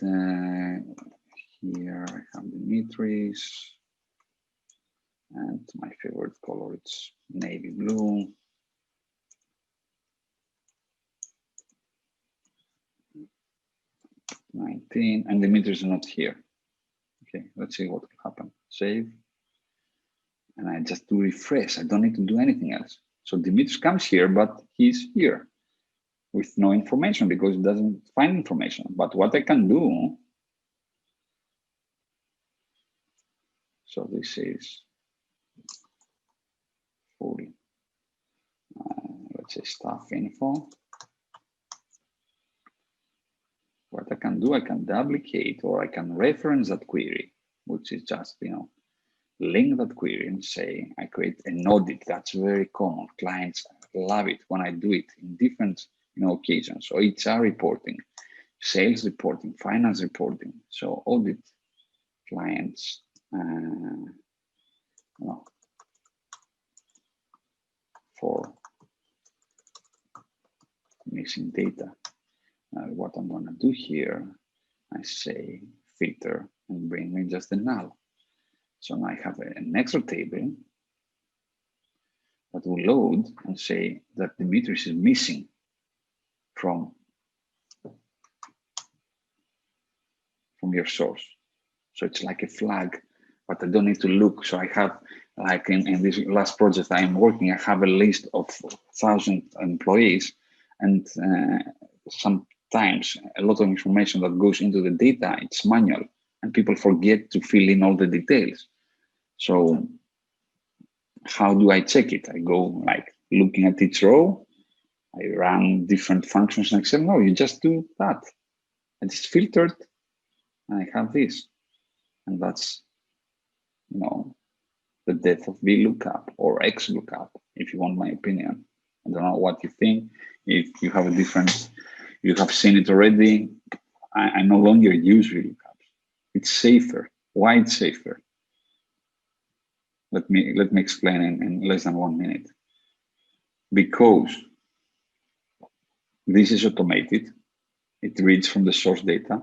here. I have Dimitris, and my favorite color, it's navy blue. $19, and Dimitris is not here. Okay, let's see what will happen. Save, and I just do refresh. I don't need to do anything else. So Dimitris comes here, but he's here with no information because it doesn't find information. But what I can do, so this is full, let's say staff info. What I can do, I can duplicate or I can reference that query, which is just, link that query and say, I create an audit. That's very common. Clients love it when I do it in different occasions. So HR reporting, sales reporting, finance reporting. So audit clients, for missing data. What I'm going to do here, I say filter and bring me just the null. So now I have an extra table that will load and say that Dimitris is missing from your source. So it's like a flag but I don't need to look. So I have, like in this last project I'm working, I have a list of 1,000 employees, and sometimes a lot of information that goes into the data, it's manual, and people forget to fill in all the details. So how do I check it? I go like looking at each row, I run different functions in Excel. No, you just do that. And it's filtered, and I have this. And that's, you know, the death of VLOOKUP or XLOOKUP, if you want my opinion. I don't know what you think. If you have a different, you have seen it already. I no longer use VLOOKUPs. It's safer. Why it's safer? Let me explain in less than 1 minute. Because this is automated. It reads from the source data.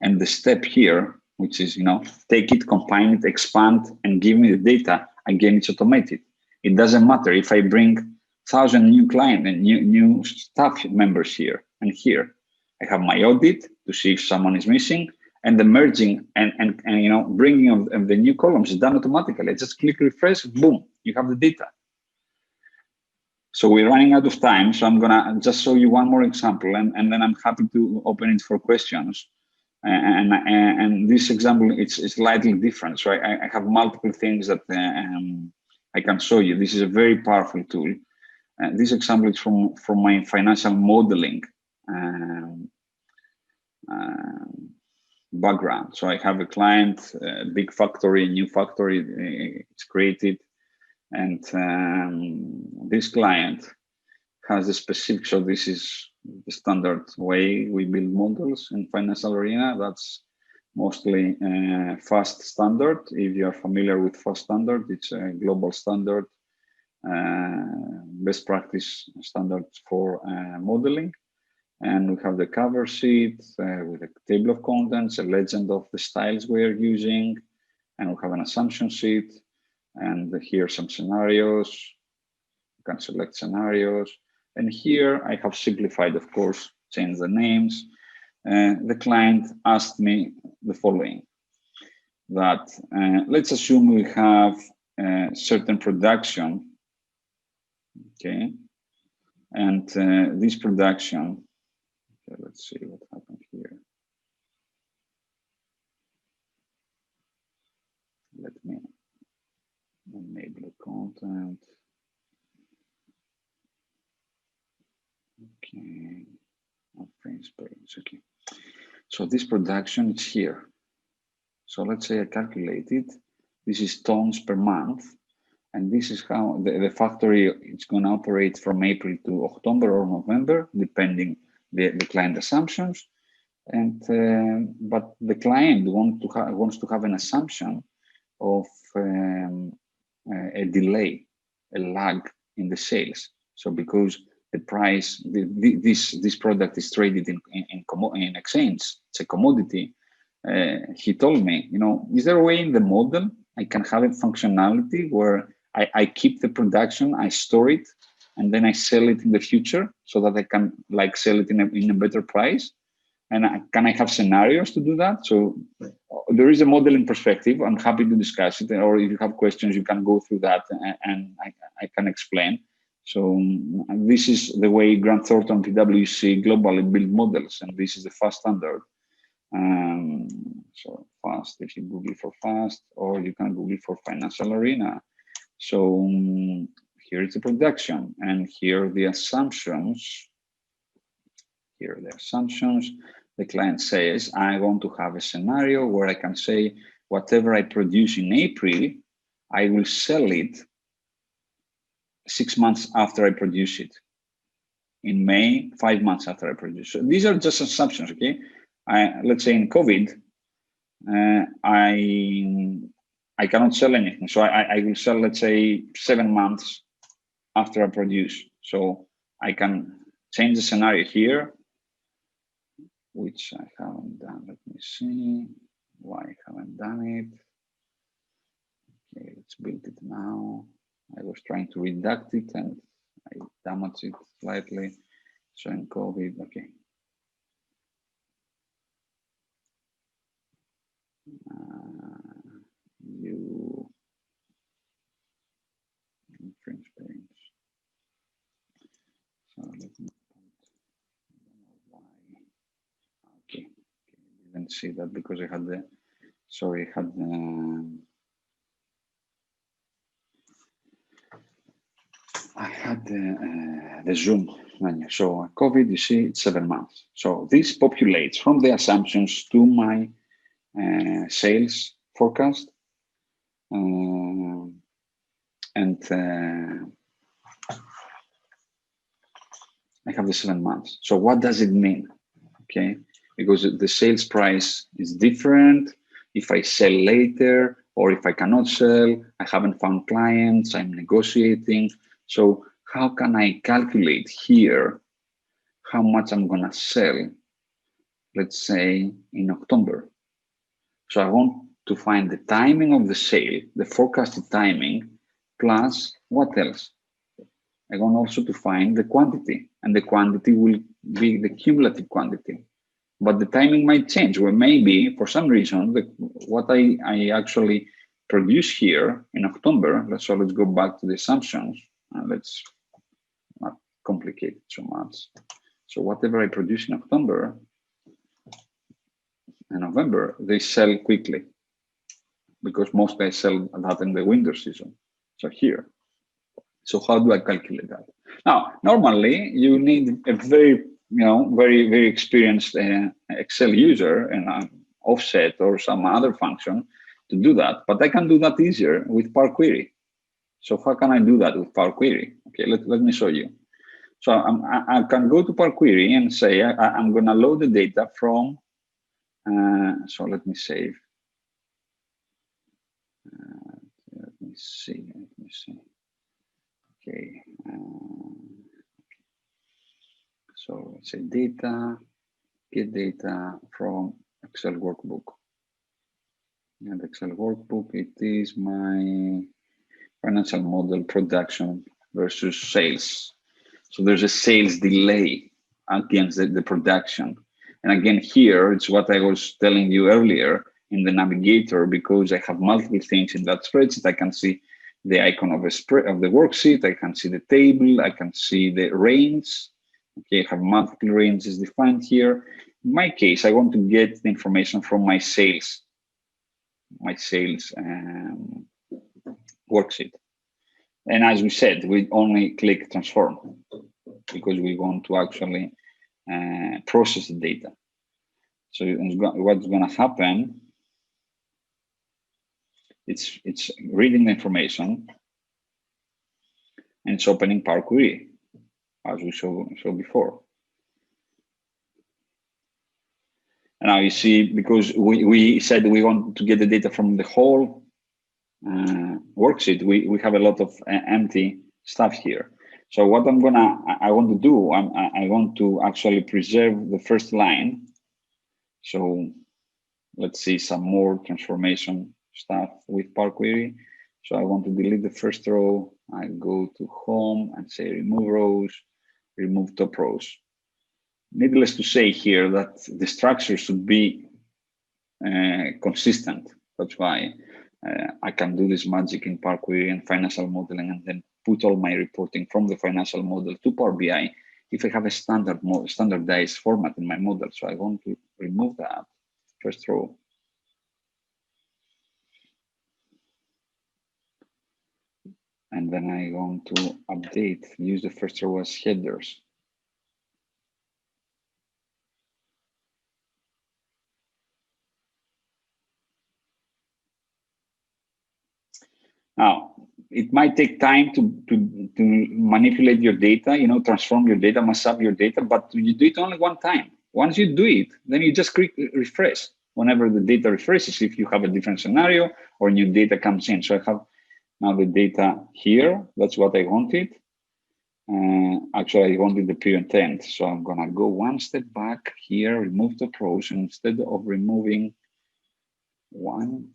And the step here, which is, take it, combine it, expand, and give me the data, again, it's automated. It doesn't matter if I bring 1,000 new clients and new staff members here and here. I have my audit to see if someone is missing, and the merging and bringing of the new columns is done automatically. I just click refresh, boom, you have the data. So we're running out of time, so I'm gonna just show you one more example, and then I'm happy to open it for questions. And this example, it's slightly different. So I have multiple things that I can show you. This is a very powerful tool. This example is from my financial modeling background. So I have a client, a big factory, new factory, it's created. And this client has a specific, so this is the standard way we build models in financial arena. That's mostly FAST standard. If you are familiar with FAST standard, it's a global standard, best practice standards for modeling. And we have the cover sheet with a table of contents, a legend of the styles we are using, and we have an assumption sheet. And here are some scenarios. You can select scenarios. And here I have simplified, of course, change the names. The client asked me the following, that let's assume we have certain production, okay? And this production, okay, let's see what happened here. Let me enable the content. Okay, print page, okay. So this production is here. So let's say I calculated, this is tons per month, and this is how the factory is going to operate from April to October or November, depending the client assumptions. And but the client wants to have an assumption of a delay, a lag in the sales. So because the price, this product is traded in exchange, it's a commodity. He told me, is there a way in the model I can have a functionality where I keep the production, I store it, and then I sell it in the future so that I can sell it in a better price? And can I have scenarios to do that? So there is a modeling perspective. I'm happy to discuss it. Or if you have questions, you can go through that and I can explain. So this is the way Grant Thornton, PwC globally build models. And this is the FAST standard. So FAST, if you Google for FAST, or you can Google for financial arena. So here is the production, and here are the assumptions. Here are the assumptions. The client says, I want to have a scenario where I can say, whatever I produce in April, I will sell it 6 months after I produce it. In May, 5 months after I produce. So these are just assumptions, okay? Let's say in COVID, I cannot sell anything. So I will sell, let's say, 7 months after I produce. So I can change the scenario here, which I haven't done. Let me see why I haven't done it. Okay, let's build it now. I was trying to redact it and I damaged it slightly. So in COVID, okay. see that because I had the, sorry, I had the Zoom menu. So COVID, you see, it's 7 months. So this populates from the assumptions to my sales forecast. I have the 7 months. So what does it mean? Okay, because the sales price is different. If I sell later, or if I cannot sell, I haven't found clients, I'm negotiating. So how can I calculate here how much I'm gonna sell, let's say in October? So I want to find the timing of the sale, the forecasted timing, plus what else? I want also to find the quantity, and the quantity will be the cumulative quantity. But the timing might change, or maybe for some reason, what I actually produce here in October, let's go back to the assumptions, and let's not complicate it so much. So whatever I produce in October and November, they sell quickly because mostly I sell that in the winter season. So here. So how do I calculate that? Now, normally you need a very, very experienced Excel user and offset or some other function to do that. But I can do that easier with Power Query. So how can I do that with Power Query? Okay, let me show you. So I can go to Power Query and say I'm going to load the data from. So let me save. Let me see. Okay. So let's say data, get data from Excel workbook. And Excel workbook, it is my financial model production versus sales. So there's a sales delay against the production. And again, here, it's what I was telling you earlier in the navigator, because I have multiple things in that spreadsheet. I can see the icon of the worksheet. I can see the table. I can see the range. Okay, I have multiple ranges defined here. In my case, I want to get the information from my sales worksheet. And as we said, we only click transform because we want to actually process the data. So what's going to happen? It's reading the information and it's opening Power Query, as we showed before. And now you see, because we said we want to get the data from the whole worksheet, we have a lot of empty stuff here. So what I want to do, I want to actually preserve the first line. So let's see some more transformation stuff with Power Query. So I want to delete the first row. I go to home and say remove rows, remove top rows. Needless to say here that the structure should be consistent. That's why I can do this magic in Power Query and financial modeling, and then put all my reporting from the financial model to Power BI if I have a standardized format in my model. So I want to remove that first row. And then I want to update, use the first row as headers. Now, it might take time to manipulate your data, transform your data, mass up your data, but you do it only one time. Once you do it, then you just click refresh whenever the data refreshes, if you have a different scenario or new data comes in. So I have now the data here. That's what I wanted. Actually, I wanted the period end. So I'm going to go one step back here, remove the rows. Instead of removing one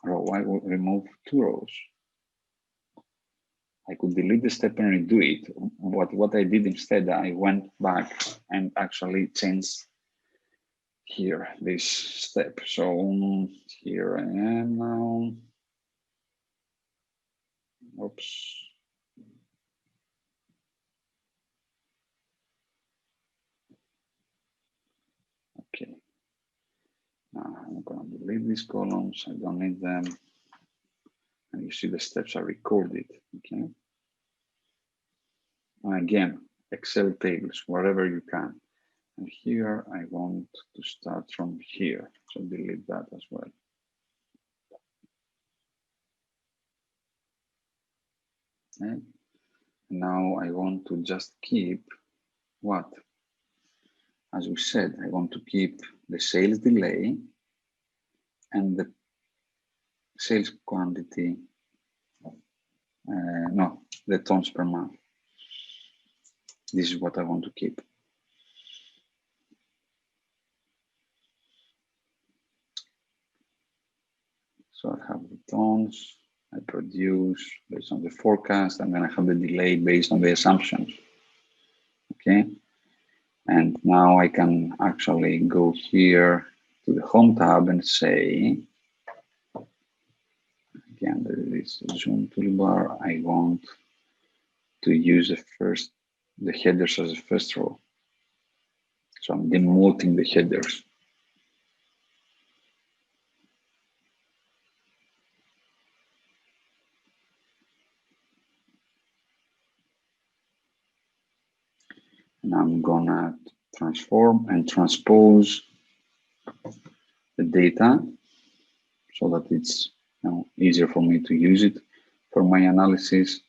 row, I will remove 2 rows. I could delete the step and redo it. But what I did instead, I went back and actually changed here this step. So here I am now. Oops. Okay. Now going to delete these columns. I don't need them. And you see the steps are recorded. Okay. And again, Excel tables, wherever you can. And here I want to start from here. So delete that as well. Okay. Now I want to just keep what? As we said, I want to keep the sales delay and the sales quantity, no, the tons per month. This is what I want to keep. So I have the tons, I produce based on the forecast, and then I have the delay based on the assumptions. Okay. And now I can actually go here to the Home tab and say, again, there is a zoom toolbar. I want to use the headers as a first row. So I'm demoting the headers. And I'm gonna transform and transpose the data so that it's easier for me to use it for my analysis.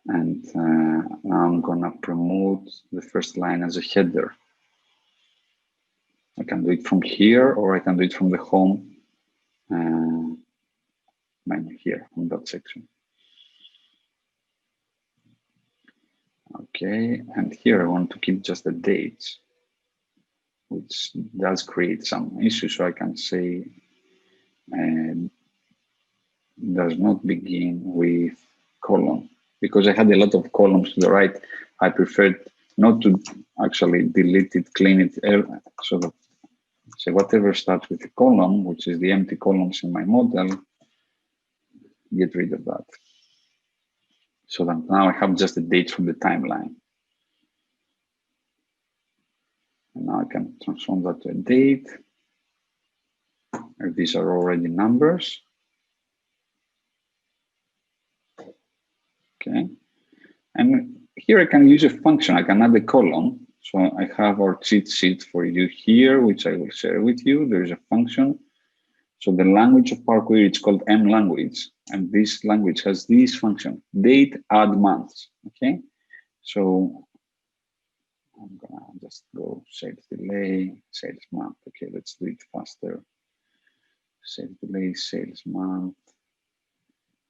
And now I'm gonna promote the first line as a header. I can do it from here, or I can do it from the home menu here on that section. Okay, and here I want to keep just the dates, which does create some issues. So I can say does not begin with column, because I had a lot of columns to the right. I preferred not to actually delete it, clean it, so that so whatever starts with a column, which is the empty columns in my model, get rid of that. So that now I have just the dates from the timeline. And now I can transform that to a date. And these are already numbers. Okay. And here I can use a function. I can add a column. So I have our cheat sheet for you here, which I will share with you. There is a function. So the language of Power Query, it's called M language. And this language has this function, date, add months. Okay. So I'm gonna just go sales delay, sales month. Okay, let's do it faster. Sales delay, sales month.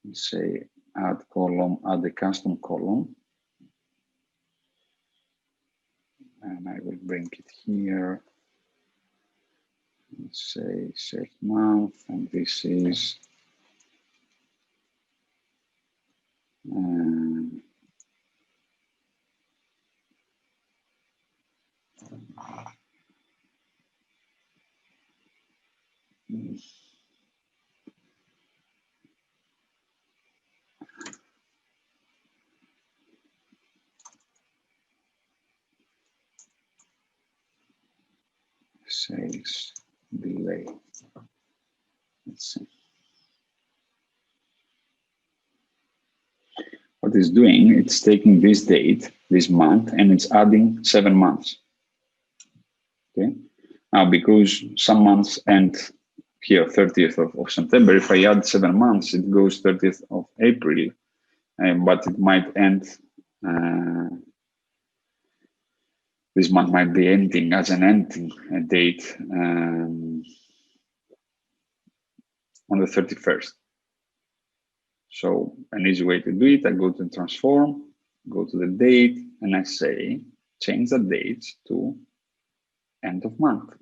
Let's say add column, add a custom column. And I will bring it here. Let's say sales month, and this is sales delay. Let's see. What it's doing, it's taking this date, this month, and it's adding 7 months. Okay. Now, because some months end here, 30th of September, if I add 7 months, it goes 30th of April, but it might end, this month might be ending as an ending date on the 31st. So an easy way to do it, I go to transform, go to the date, and I say, change the dates to end of month.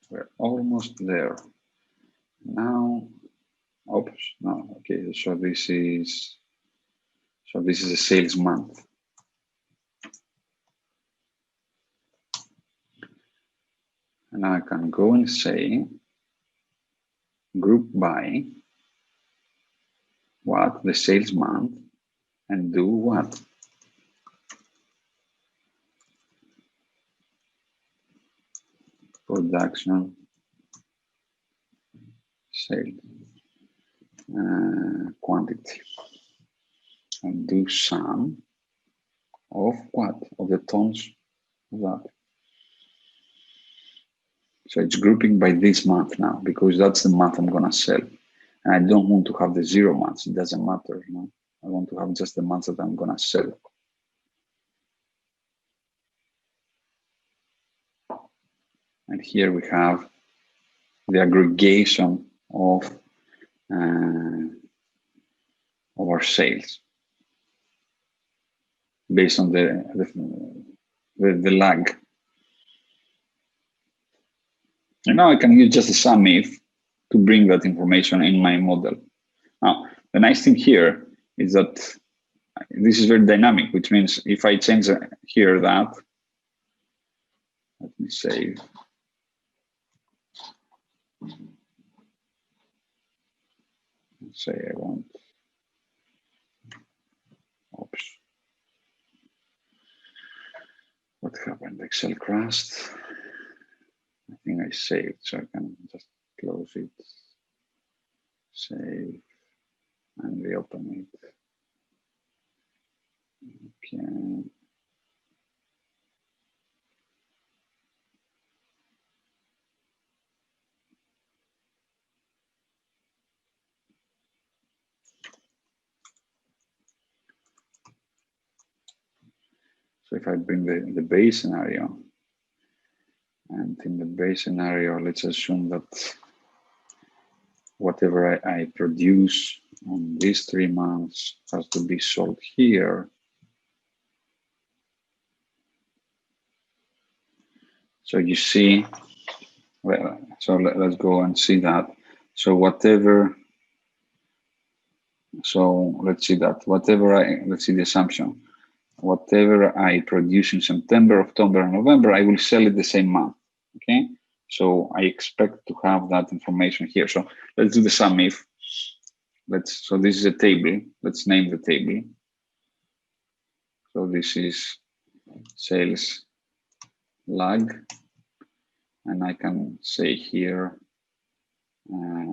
We're almost there. Now, oops, no, okay, so this is a sales month. And now I can go and say, group by what? The sales month, and do what? production sale quantity, and do sum of what? Of the tons of that. So it's grouping by this month now, because that's the month I'm gonna sell. And I don't want to have the 0 months, it doesn't matter, you know? I want to have just the months that I'm gonna sell. And here we have the aggregation of our sales based on the lag. And now I can use just a sum if to bring that information in my model. Now, the nice thing here is that this is very dynamic, which means if I change here that, let me save. Say I want, oops. What happened? Excel crashed. I think I saved, so I can just close it, save, and reopen it. Okay. So if I bring the base scenario, and in the base scenario, let's assume that whatever I produce on these 3 months has to be sold here. So you see, well, so let's go and see that. So whatever, so let's see that, let's see the assumption. Whatever I produce in September, October, and November, I will sell it the same month, okay? So I expect to have that information here. So let's do the sum if. So this is a table. Let's name the table. So this is sales lag, and I can say here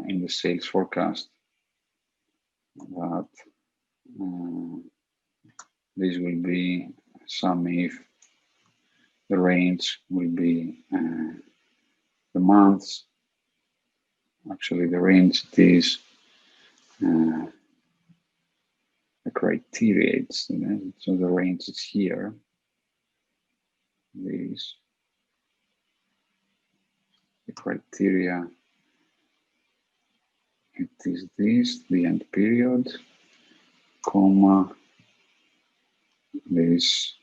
in the sales forecast that this will be sum if the range will be the months. Actually, the range is the criteria. So the range is here. This the criteria. It is this, the end period, comma, this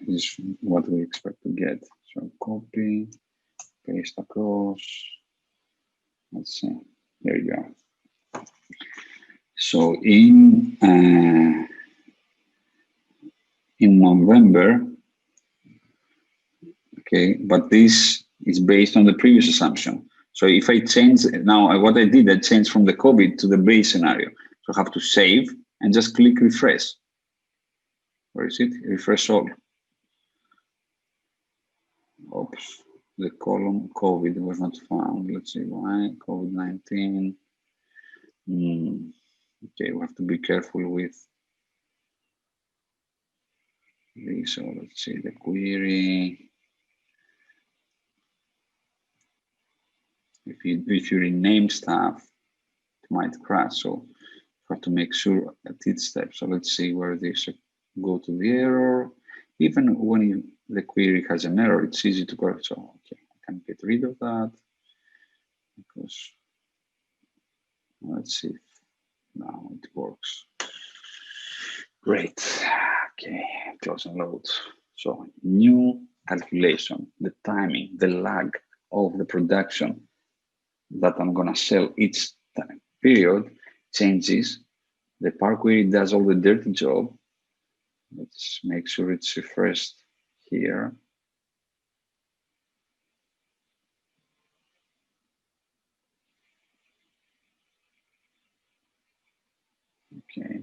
is what we expect to get. So copy, paste across. Let's see, there you go. So in November, okay, but this is based on the previous assumption. So if I change now, what I did, I changed from the COVID to the base scenario. So I have to save and just click refresh. Where is it? Refresh all. Oops, the column COVID was not found. Let's see why. COVID-19. Okay, we have to be careful with this. So let's see the query. If you rename stuff, it might crash. So you have to make sure at each step. So let's see where this go to the error. Even when the query has an error, it's easy to correct. So okay, I can get rid of that because let's see if now it works. Great. Okay, close and load. So new calculation, the timing, the lag of the production that I'm gonna sell each time period changes. The Power Query does all the dirty job. Let's make sure it's refreshed here. Okay.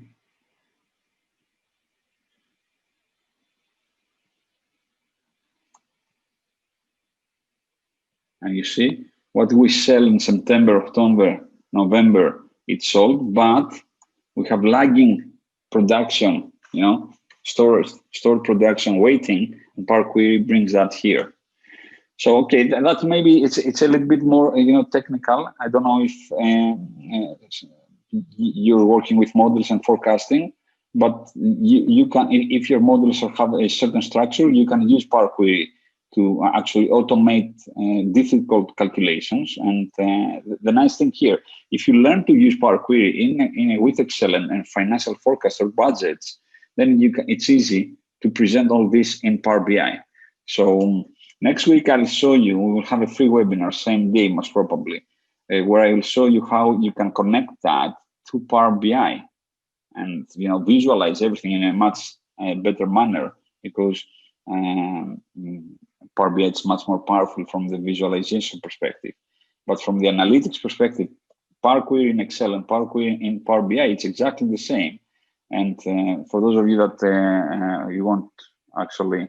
And you see what we sell in September, October, November, it's sold, but we have lagging production, stored production waiting, and Power Query brings that here. So okay, that maybe it's a little bit more technical. I don't know if you're working with models and forecasting, but you can, if your models have a certain structure, you can use Power Query to actually automate difficult calculations. And the nice thing here, if you learn to use Power Query with Excel and financial forecasts or budgets, then it's easy to present all this in Power BI. So next week, I'll show you, we will have a free webinar, same day, most probably, where I will show you how you can connect that to Power BI and visualize everything in a much better manner, because Power BI is much more powerful from the visualization perspective. But from the analytics perspective, Power Query in Excel and Power Query in Power BI, it's exactly the same. And for those of you that you want actually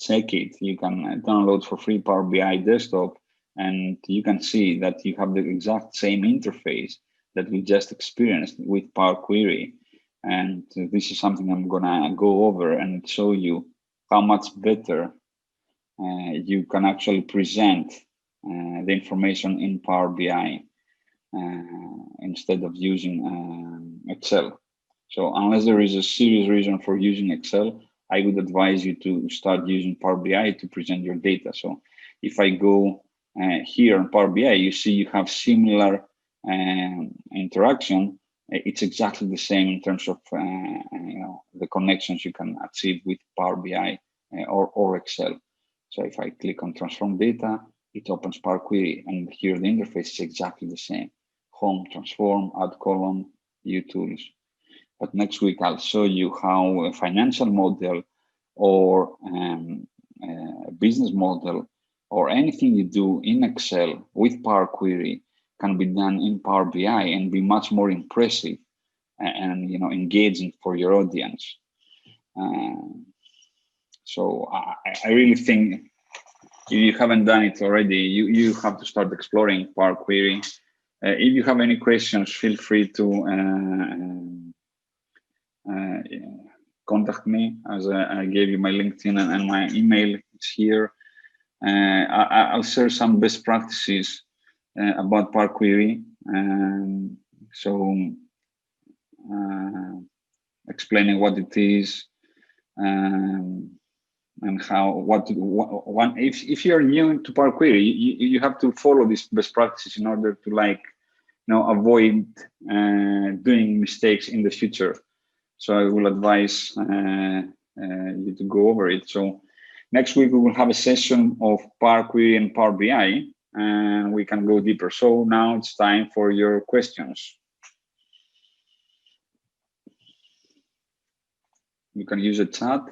check it, you can download for free Power BI desktop, and you can see that you have the exact same interface that we just experienced with Power Query. And this is something I'm gonna go over and show you how much better you can actually present the information in Power BI instead of using Excel. So unless there is a serious reason for using Excel, I would advise you to start using Power BI to present your data. So if I go here on Power BI, you see you have similar interaction. It's exactly the same in terms of the connections you can achieve with Power BI or Excel. So if I click on transform data, it opens Power Query, and here the interface is exactly the same. Home, transform, add column, view tools. But next week I'll show you how a financial model or a business model or anything you do in Excel with Power Query can be done in Power BI and be much more impressive and engaging for your audience. So I really think if you haven't done it already, you have to start exploring Power Query. If you have any questions, feel free to contact me, as I gave you my LinkedIn and my email. It's here. I'll share some best practices about Power Query. Explaining what it is and how if you're new to Power Query, you have to follow these best practices in order to avoid doing mistakes in the future. So I will advise you to go over it. So next week we will have a session of Power Query and Power BI, and we can go deeper. So now it's time for your questions. You can use a chat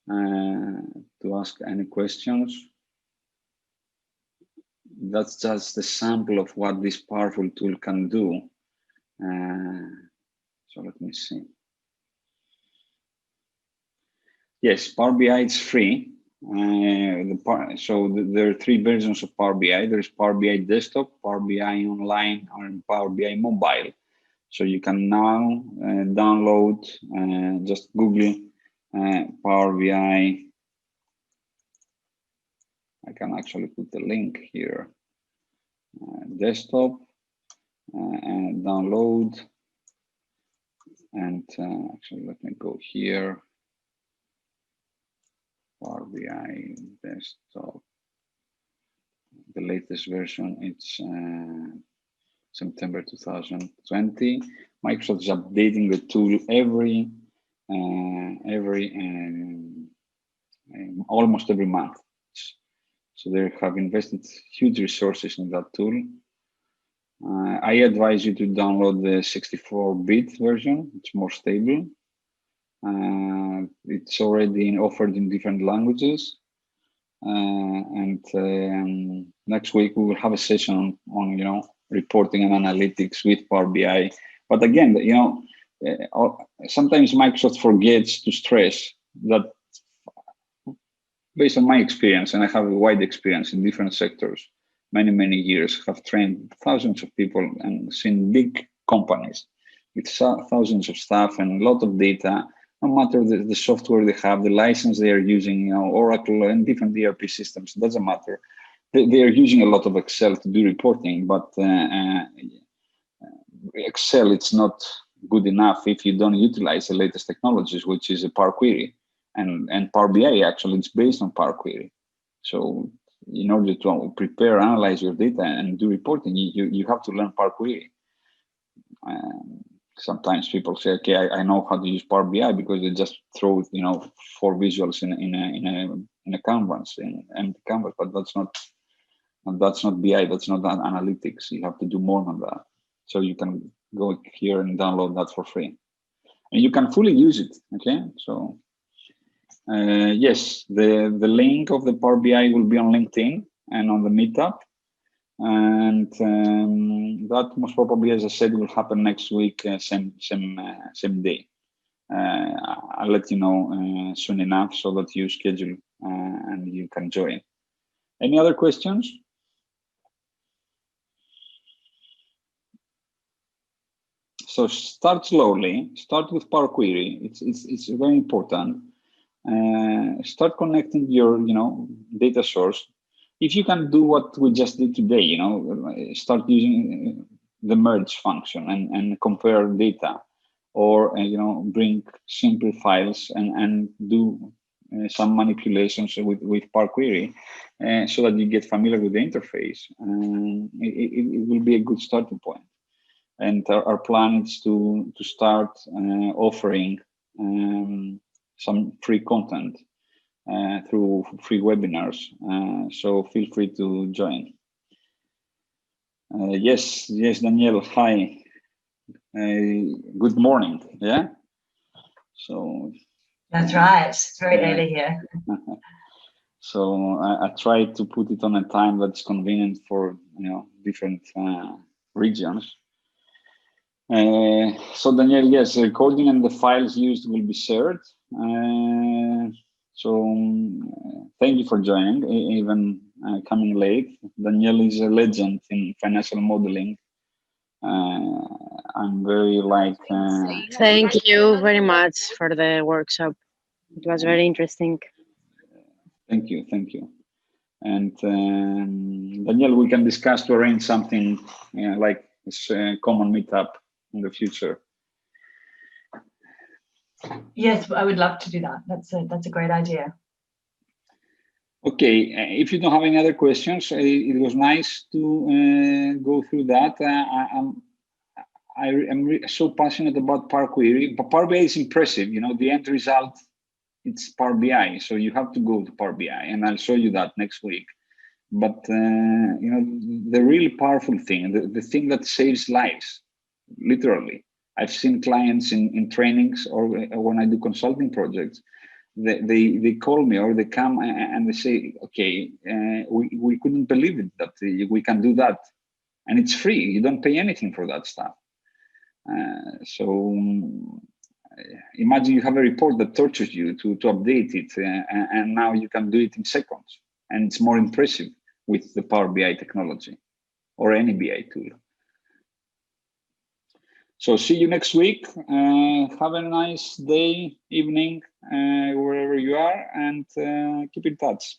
to ask any questions. That's just a sample of what this powerful tool can do. So let me see. Yes, Power BI is free. So there are three versions of Power BI. There's Power BI Desktop, Power BI Online, and Power BI Mobile. So you can now download, just Google Power BI. I can actually put the link here. Desktop, and download. And actually, let me go here. Power BI Desktop. The latest version, it's September 2020. Microsoft is updating the tool almost every month. So they have invested huge resources in that tool. I advise you to download the 64-bit version. It's more stable. It's already offered in different languages. Next week we will have a session on reporting and analytics with Power BI. But again, sometimes Microsoft forgets to stress that based on my experience, and I have a wide experience in different sectors, many years, have trained thousands of people and seen big companies with thousands of staff and a lot of data, no matter the software they have, the license they are using, you know, Oracle and different ERP systems, it doesn't matter. They are using a lot of Excel to do reporting, but Excel, it's not good enough if you don't utilize the latest technologies, which is a Power Query. And Power BI, actually, it's based on Power Query. So in order to prepare, analyze your data and do reporting, you have to learn Power Query. Sometimes people say, okay, I know how to use Power BI because they just throw, you know, 4 visuals in a canvas, in empty canvas, but that's not BI, that's not analytics. You have to do more than that. So you can go here and download that for free. And you can fully use it, okay? So yes, the link of the Power BI will be on LinkedIn and on the meetup. And that most probably, as I said, will happen next week, same day. I'll let you know soon enough so that you schedule and you can join. Any other questions? So start slowly. Start with Power Query. It's very important. Start connecting your data source. If you can do what we just did today, start using the merge function and compare data, or bring simple files and do some manipulations with Power Query, so that you get familiar with the interface. It will be a good starting point. And our plan is to start offering some free content through free webinars. So feel free to join. Yes, Danielle, hi. Good morning, yeah? So that's right, it's very early here. So I try to put it on a time that's convenient for different regions. So Danielle, yes, the recording and the files used will be shared. Thank you for joining, even coming late. Danielle is a legend in financial modeling. I'm very Thank you very much for the workshop. It was very interesting. Thank you. And Danielle, we can discuss to arrange something like this common meetup in the future. Yes, I would love to do that. That's a great idea. Okay, if you don't have any other questions, it was nice to go through that. I'm so passionate about Power Query, but Power BI is impressive. The end result, it's Power BI, so you have to go to Power BI, and I'll show you that next week. But the really powerful thing, the thing that saves lives, literally. I've seen clients in trainings or when I do consulting projects, they call me or they come and they say, okay, we couldn't believe it that we can do that, and it's free. You don't pay anything for that stuff. So imagine you have a report that tortures you to update it, and now you can do it in seconds, and it's more impressive with the Power BI technology or any BI tool. So see you next week. Have a nice day, evening, wherever you are, and keep in touch.